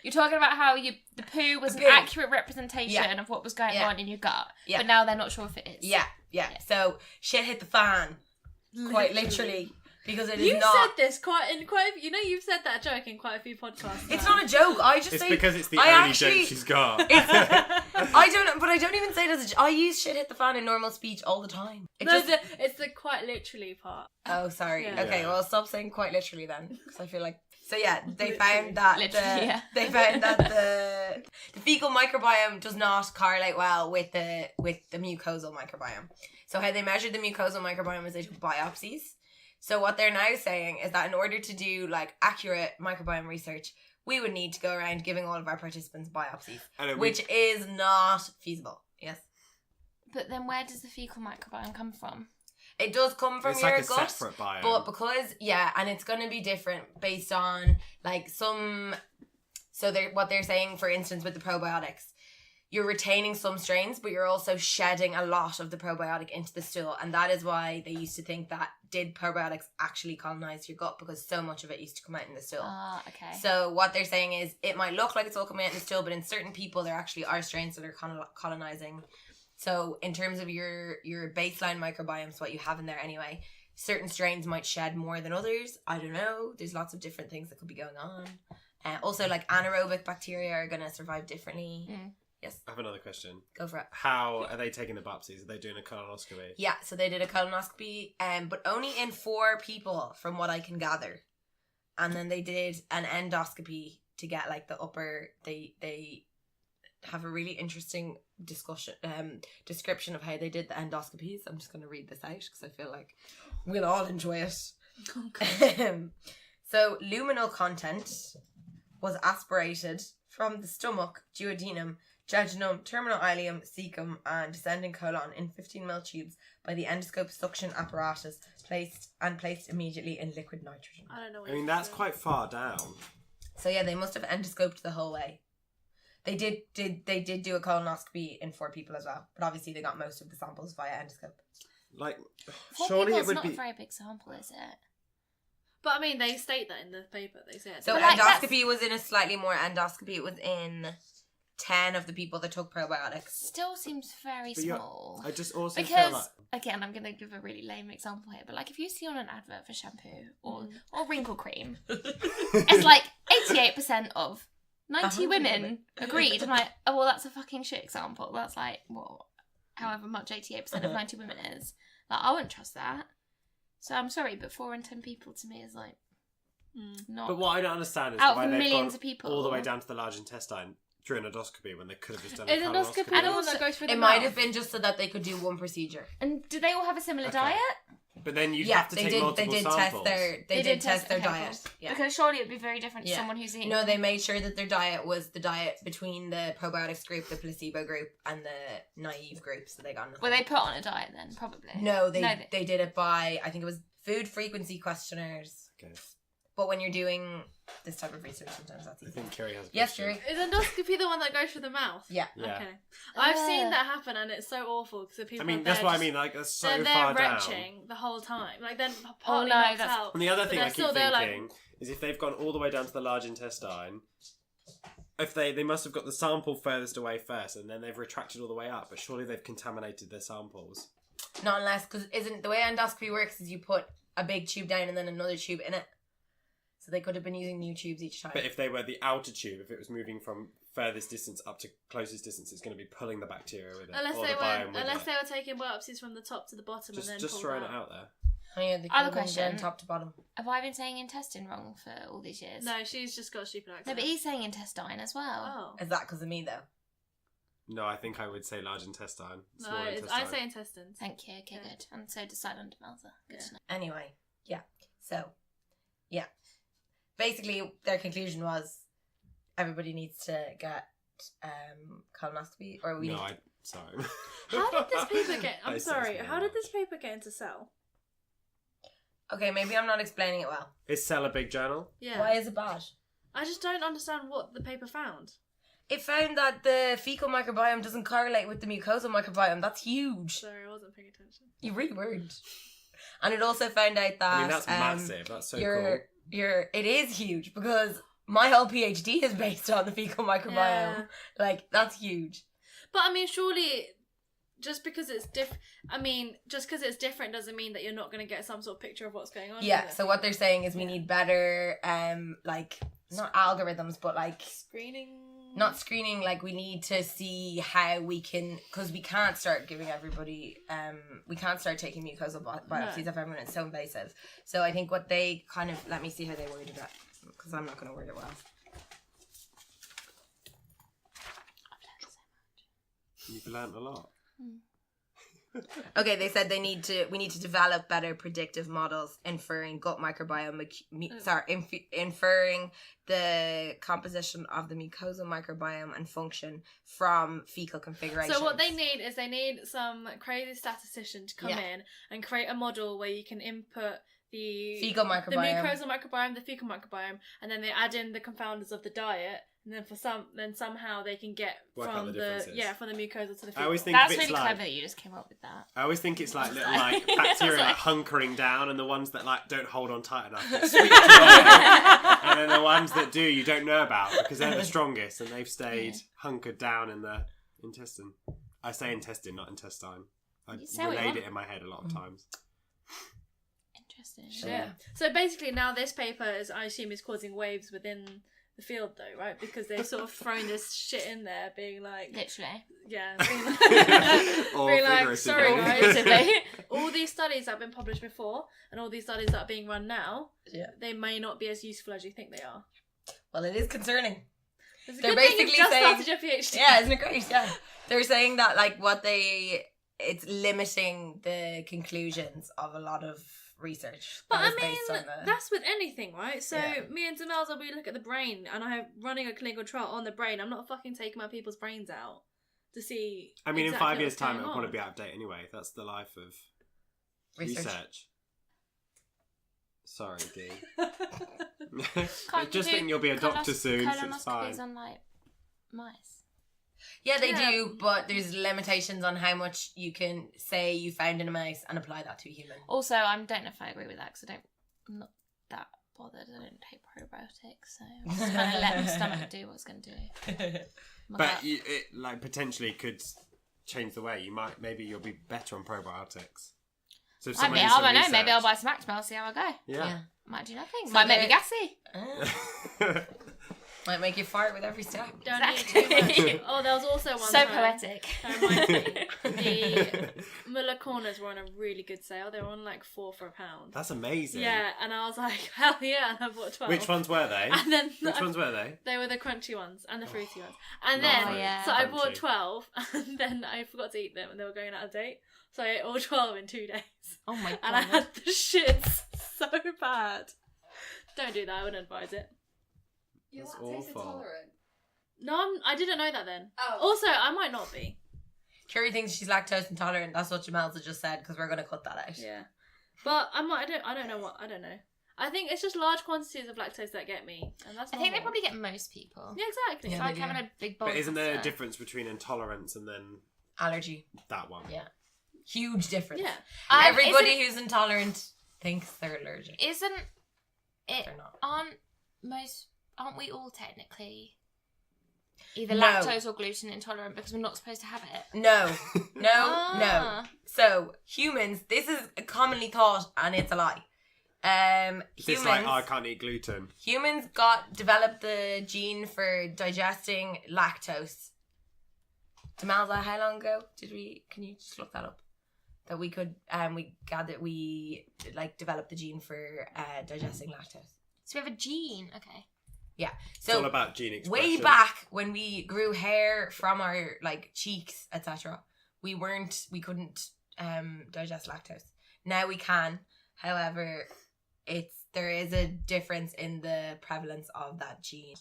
You're talking about how the poo was an poo. accurate representation Yeah. of what was going Yeah. on in your gut, Yeah. but now they're not sure if it is. Yeah. So shit hit the fan, quite literally, because it is You not. said this you've said that joke in quite a few podcasts. It's now. not a joke. I just It's say because it's the I only actually- joke she's got. I don't even say it as I use shit hit the fan in normal speech all the time. It's the quite literally part. Oh, sorry. Yeah. Okay, Yeah. well, stop saying quite literally then, because I feel like. So yeah, they found that Literally, yeah. they found that the fecal microbiome does not correlate well with the mucosal microbiome. So how they measured the mucosal microbiome is they took biopsies. So what they're now saying is that in order to do like accurate microbiome research, we would need to go around giving all of our participants biopsies, And which is not feasible. Yes. But then where does the fecal microbiome come from? It does come from It's your like a gut, separate biome. but because and it's going to be different based on like some. So what they're saying, for instance, with the probiotics, you're retaining some strains, but you're also shedding a lot of the probiotic into the stool, and that is why they used to think that did probiotics actually colonize your gut, because so much of it used to come out in the stool. Ah, okay. So what they're saying is it might look like it's all coming out in the stool, but in certain people there actually are strains that are colonizing. So in terms of your baseline microbiome, so what you have in there anyway, certain strains might shed more than others. I don't know. There's lots of different things that could be going on. Also, like anaerobic bacteria are going to survive differently. Yes. I have another question. Go for it. How are they taking the biopsies? Are they doing a colonoscopy? Yeah, so they did a colonoscopy, but only in 4 people, from what I can gather. And then they did an endoscopy to get like the upper. They have a really interesting description of how they did the endoscopies. I'm just going to read this out because I feel like we'll all enjoy it. So luminal content was aspirated from the stomach, duodenum, jejunum, terminal ileum, cecum, and descending colon in 15ml tubes by the endoscope suction apparatus, placed immediately in liquid nitrogen. I don't know. What I mean, that's quite far down. So yeah, they must have endoscoped the whole way. They did do a colonoscopy in 4 people as well, but obviously they got most of the samples via endoscope. Like, 4 surely people it is would not be. a very big sample, is it? But I mean, they state that in the paper. They say it. So But, like, endoscopy was in a slightly more endoscopy. It was in 10 of the people that took probiotics. Still seems very But small. I just also feel Because, like. again, I'm going to give a really lame example here, but like if you see on an advert for shampoo or wrinkle cream, it's like 88% of 90 women agreed. I'm like, oh, well, that's a fucking shit example. That's like, well, however much 88% of 90 women is. Like, I wouldn't trust that. So I'm sorry, but 4 in 10 people to me is like, not. But what I don't understand is Out why of they've millions gone of people. all the way down to the large intestine through an endoscopy when they could have just done a Is endoscopy colonoscopy. the one that goes through the It mouth? might have been just so that they could do one procedure. And do they all have a similar Okay. diet? But then you'd Yeah, have to they take did. They multiple did samples. test their okay, diet. cool. Yeah. Because surely it would be very different to Yeah. someone who's eating. No, they made sure that their diet was the diet between the probiotics group, the placebo group, and the naive group. So they got nothing. Were they put on a diet then? Probably. No, they did it by, I think it was food frequency questionnaires. Okay. But when you're doing this type of research, sometimes that's I easy. think Curie has a Yes, question. Curie. Is endoscopy the one that goes through the mouth? Yeah. Yeah. Okay. I've seen that happen, and it's so awful because the people. I mean, are that's there what I just- mean. Like, that's so they're far there down. retching the whole time. Like they're partly no, knocked that's- out. And the other but thing they're I keep still there, thinking is if they've gone all the way down to the large intestine, if they must have got the sample furthest away first, and then they've retracted all the way up. But surely they've contaminated their samples. Not unless, because isn't the way endoscopy works is you put a big tube down and then another tube in it. So they could have been using new tubes each time. But if they were the outer tube, if it was moving from furthest distance up to closest distance, it's going to be pulling the bacteria with it. Unless or they the were, biome with unless it. they were taking biopsies from the top to the bottom and then Just pulled throwing out. it out there. Oh yeah, they Other could have been question. done top to bottom. Have I been saying intestine wrong for all these years? No, she's just got a stupid accent. No, but he's saying intestine as well. Oh. Is that because of me though? No, I think I would say large intestine. No, Small I intestine. say intestines. Thank you. Okay, Yeah. good. And so does silent Demelza. Good Yeah. to know. Anyway, yeah. So, yeah. Basically, their conclusion was everybody needs to get colonoscopy, or we. No, need sorry. How did this paper get? That I'm sounds sorry. very How did much. this paper get into Cell? Okay, maybe I'm not explaining it well. Is Cell a big journal? Yeah. Why is it bad? I just don't understand what the paper found. It found that the fecal microbiome doesn't correlate with the mucosal microbiome. That's huge. Sorry, I wasn't paying attention. You really weren't. And it also found out that I mean, that's massive. That's so cool. It is huge because my whole PhD is based on the fecal microbiome. Yeah. Like, that's huge. But I mean, surely, just because it's different doesn't mean that you're not going to get some sort of picture of what's going on. Yeah, with it. so what they're saying is we need better, like, not algorithms, but like, Screening. not screening, like we need to see how we can, because we can't start giving everybody, we can't start taking mucosal biopsies of everyone, it's so invasive. So I think what they kind of, let me see how they worded it, because I'm not going to word it well. You've learnt a lot. Okay, they said we need to develop better predictive models inferring gut microbiome, inferring the composition of the mucosal microbiome and function from fecal configuration. So what they need is some crazy statistician to come in and create a model where you can input the fecal microbiome, the mucosal microbiome, the fecal microbiome, and then they add in the confounders of the diet, and then somehow they can get Work out from the the differences. from the mucosal to the fecal. I always think That's if it's really like, clever that you just came up with that. I always think it's like little like bacteria like hunkering down, and the ones that like don't hold on tight enough that sweep away. And then the ones that do you don't know about because they're the strongest and they've stayed hunkered down in the intestine. I say intestine, not intestine. I relayed it in my head a lot of times. Interesting. Yeah. So basically now this paper I assume is causing waves within the field though, right? Because they've sort of thrown this shit in there being like... Literally. Yeah. Or being like, figuratively. sorry guys. All these studies that have been published before and all these studies that are being run now, they may not be as useful as you think they are. Well, it is concerning. It's a They're good thing basically you've just saying... started your PhD. Yeah, isn't it great? Yeah. They're saying that like it's limiting the conclusions of a lot of research. But I that is mean, based on the... that's with anything, right? So Yeah. me and Demelza, we look at the brain, and I'm running a clinical trial on the brain. I'm not fucking taking my people's brains out to see. I mean, exactly in 5 years' what's time, going it'll on. probably be out of date anyway. That's the life of research. Sorry, D. Can't Just you think you'll be a doctor soon, so it's colonoscopies fine. on like mice? Yeah, they Yeah. do, but there's limitations on how much you can say you found in a mouse and apply that to a human. Also, I don't know if I agree with that because I'm not that bothered. I don't take probiotics, so I'm just kind of let my stomach do what it's going to do. My But gut. it like potentially could change the way. Maybe you'll be better on probiotics. So if I someone mean, needs I some don't know. Maybe I'll research- buy some Actimel, see how I go. Yeah. Might do nothing. So Might make me there- gassy. Might make you fart with every step. Don't need too Exactly. much. Oh, there was also one. So time- poetic. That reminds me. The Muller corners were on a really good sale. They were on like 4 for £1. That's amazing. Yeah, and I was like, hell yeah, and I bought 12. Which ones were they? And then Which ones were they? They were the crunchy ones and the fruity ones. And Not then, fruit, yeah. so I crunchy. bought 12, and then I forgot to eat them, and they were going out of date. So I ate all 12 in 2 days. Oh my god. And I had the shits so bad. Don't do that, I wouldn't advise it. You're That's lactose awful. intolerant. No, I didn't know that then. Oh. Also, I might not be. Curie thinks she's lactose intolerant. That's what Demelza just said because we're going to cut that out. Yeah. But I don't know. I think it's just large quantities of lactose that get me. And that's I think they normal. probably get most people. Yeah, exactly. Yeah, It's like they having do. a big bowl. But isn't there a pasta. difference between intolerance and then Allergy. that one? Yeah. Huge difference. Yeah. Everybody who's intolerant thinks they're allergic. Isn't it? They're not. Aren't we all technically either No. lactose or gluten intolerant because we're not supposed to have it? No. No. Ah. No. So, humans, this is commonly thought, and it's a lie. Is this Humans, like, I can't eat gluten? humans developed the gene for digesting lactose. Demelza, how long ago can you just look that up? That we could, we developed the gene for digesting lactose. So we have a gene. Okay. Yeah. It's all So, about gene expression. way back when we grew hair from our cheeks, etc., we couldn't digest lactose. Now we can. However, there is a difference in the prevalence of that gene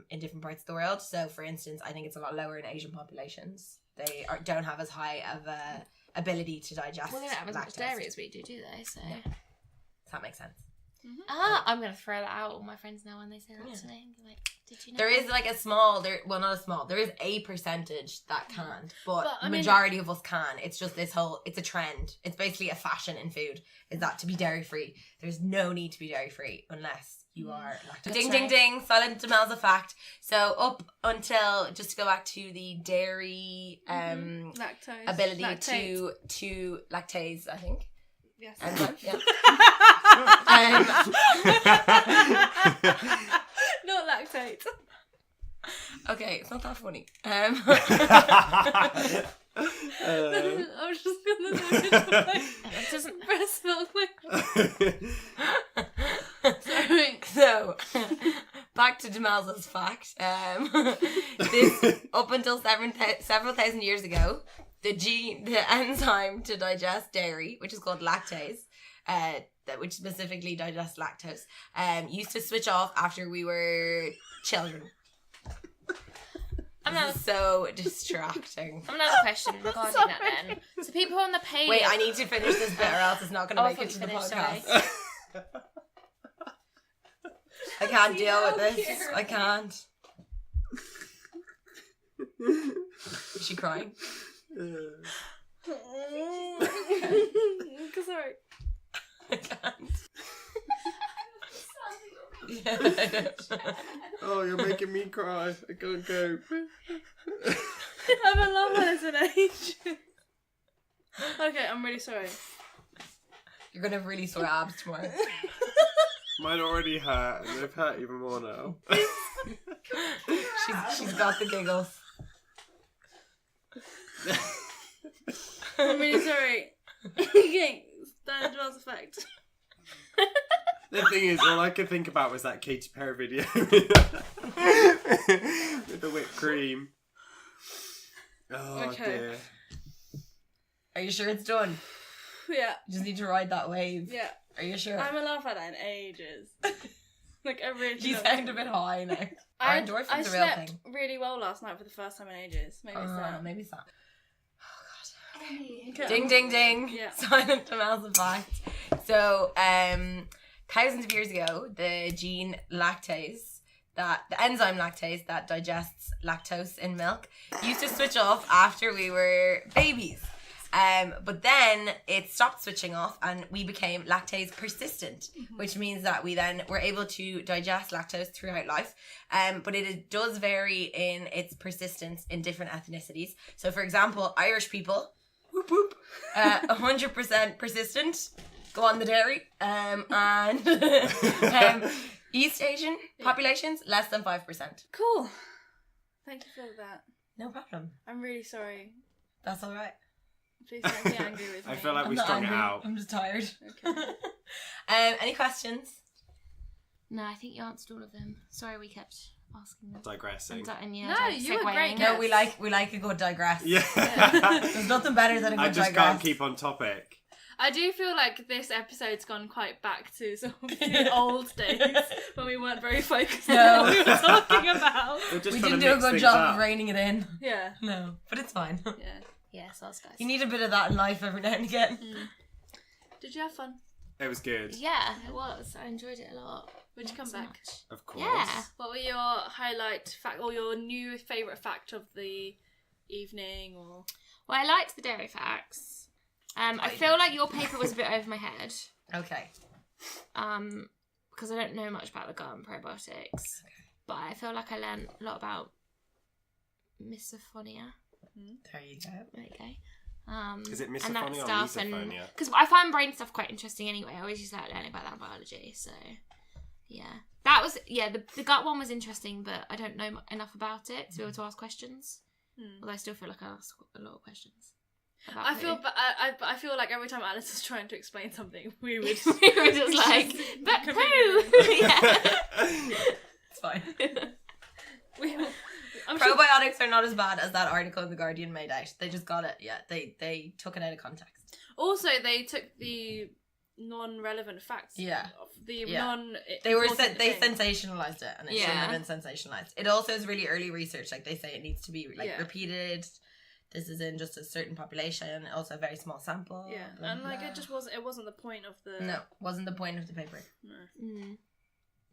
in different parts of the world. So, for instance, I think it's a lot lower in Asian populations. They don't have as high of a ability to digest Well, they don't have as much lactose. dairy as we do they? So. Yeah. Does that make sense? I'm gonna throw that out. All my friends know when they say that to me. They're like, did you know? There is there is a percentage that can, but But, I mean- majority of us can. It's just it's a trend. It's basically a fashion in food, is that to be dairy free. There's no need to be dairy free unless you are lactose. Ding, ding, ding. Silent Demelza fact. So up until, just to go back to the dairy Lactose. ability Lactate. to lactase, I think. Yes. Enzyme, yeah. Not lactate. Okay, it's not that funny. I was just gonna say It doesn't. breast milk. Sorry. So, back to Demelza's fact. This, up until several thousand years ago, the enzyme to digest dairy, which is called lactase, which specifically digests lactose, used to switch off after we were children. This is so distracting. Another question regarding that then. So people on the paleo... Wait, I need to finish this bit or else it's not going to Oh, I make thought it to you the finished, podcast. I can't deal with this. I can't. Is she crying? Sorry. I can't. Yeah, I know. Oh, you're making me cry. I can't cope. I haven't laughed at this in ages. Okay, I'm really sorry. You're going to have really sore abs tomorrow. Mine already hurt, and they've hurt even more now. She's got the giggles. I'm really sorry. Okay, Demelza effect. The thing is, all I could think about was that Katy Perry video with the whipped cream. Oh Okay. dear. Are you sure it's done? Yeah, You just need to ride that wave. yeah. Are you sure? I haven't laughed at that in ages. Like, I really You sound a bit high now. I Are endorphins I a real slept thing? really well last night for the first time in ages. Maybe it's that. Maybe it's that. Okay, Ding, ding, ding. Yeah. Silent Demelza fact. So, thousands of years ago, the gene lactase, the enzyme lactase that digests lactose in milk, used to switch off after we were babies. But then it stopped switching off and we became lactase persistent, which means that we then were able to digest lactose throughout life. But it does vary in its persistence in different ethnicities. So, for example, Irish people, whoop whoop, 100% persistent, go on the dairy. And East Asian populations, less than 5%. Cool. Thank you for that. No problem. I'm really sorry. That's all right. Please don't be angry with me. I feel like we I'm not strung it angry. out. I'm just tired. Okay. Any questions? No, I think you answered all of them. Sorry we kept asking them. Digressing. And No, you were great. No, Yes. we like a good digress. Yeah. There's nothing better than a good I just digress. can't keep on topic. I do feel like this episode's gone quite back to sort of the old days when we weren't very focused on No. what we were talking about. We're just We trying didn't to do a mix good things job up. of reining it in. Yeah. No, but it's fine. Yeah. Yes, us guys. You need a bit of that in life every now and again. Did you have fun? It was good. Yeah, it was. I enjoyed it a lot. Would you come So back? much. Of course. Yeah. What were your highlight fact or your new favourite fact of the evening or Well, I liked the dairy facts. I feel like your paper was a bit over my head. Okay. Because I don't know much about the gut and probiotics. But I feel like I learned a lot about misophonia. There you go. There you go. Is it and that misophonia or stuff, and misophonia? because I find brain stuff quite interesting anyway. I always used to like learning about that in biology. So yeah, that was the gut one was interesting, but I don't know enough about it to be able to ask questions. Although I still feel like I asked a lot of questions. About I feel like every time Alice is trying to explain something, we would we were just like, but poo. It's fine. I'm sure Probiotics are not as bad as that article in The Guardian made out. They just got it. Yeah, they took it out of context. also they took the non-relevant facts. Yeah. The Yeah. non. They thing. sensationalized it, and it shouldn't have been sensationalized. It also is really early research. Like they say, it needs to be repeated. This is in just a certain population, also a very small sample. Yeah, blah, and blah, like blah. it wasn't the point of the. No, wasn't the point of the paper. No.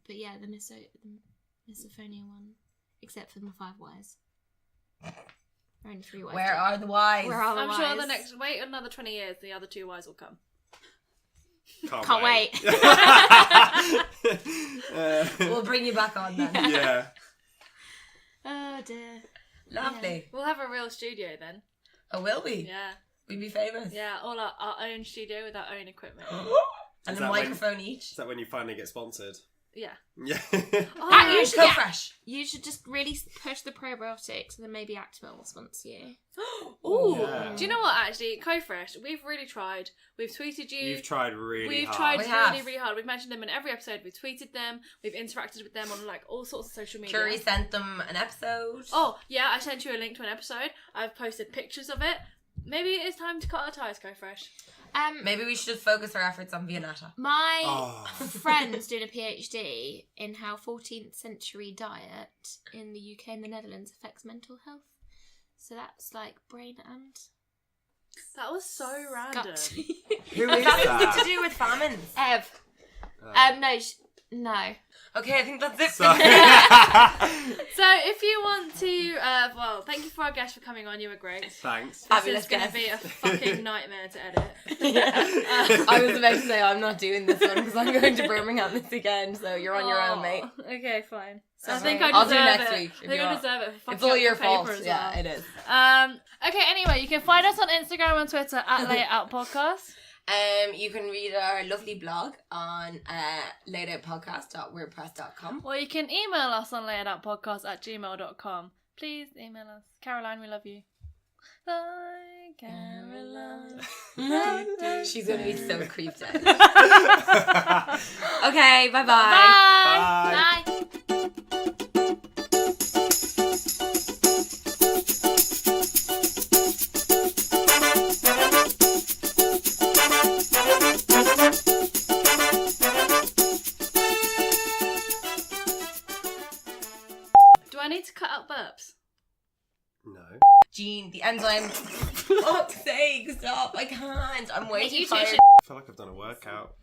But yeah, the misophonia one, except for my 5 Ys. There are only 3 Ys. Where are the Ys? Where are the I'm Ys? sure wait another 20 years, the other 2 Ys will come. Can't wait. We'll bring you back on then. Yeah. Oh dear. Lovely. We'll have a real studio then. Oh, will we? Yeah, We'd be famous. yeah, all our own studio with our own equipment. And Is a that when- microphone each. Is that when you finally get sponsored? Yeah. Yeah. Ah, you should Go get- fresh. You should just really push the probiotics, and then maybe Actimel will sponsor you. Ooh. Yeah. Do you know what? Actually, CoFresh, we've really tried. We've tweeted you. You've tried really We've hard. tried We have. really, really hard. We've mentioned them in every episode. We've tweeted them. We've interacted with them on like all sorts of social media. Curie sent them an episode. Oh, yeah, I sent you a link to an episode. I've posted pictures of it. maybe it's time to cut our ties, Go Fresh. Maybe we should just focus our efforts on Viennetta. My friend's doing a PhD in how 14th century diet in the UK and the Netherlands affects mental health. So that's like brain and That was so random. gut. Who is That that? is to do with famines. Ev. No. Okay, I think that's it. So- So if you want to, well, thank you for our guest for coming on. You were great. Thanks. This Fabulous is going to guest. be a fucking nightmare to edit. I was about to say I'm not doing this one because I'm going to Birmingham this weekend, so you're on your own, mate. Okay, fine. So I think sorry. I I'll deserve do next it. week I if think you I want. deserve it for fucking It's all up your the paper fault. as Yeah, well. it is. Okay, anyway, you can find us on Instagram and Twitter at Lay It Out Podcast. You can read our lovely blog on layidoutpodcast.wordpress.com. Or you can email us on layitoutpodcast@gmail.com. Please email us. Caroline, we love you. Bye, Caroline. She's going to be so creeped out. Okay, bye-bye. Bye. Bye. Do I need to cut out burps? No. Jean, the enzyme. Fuck's sake, stop. I can't. I'm way too You two tired. should I feel like I've done a workout.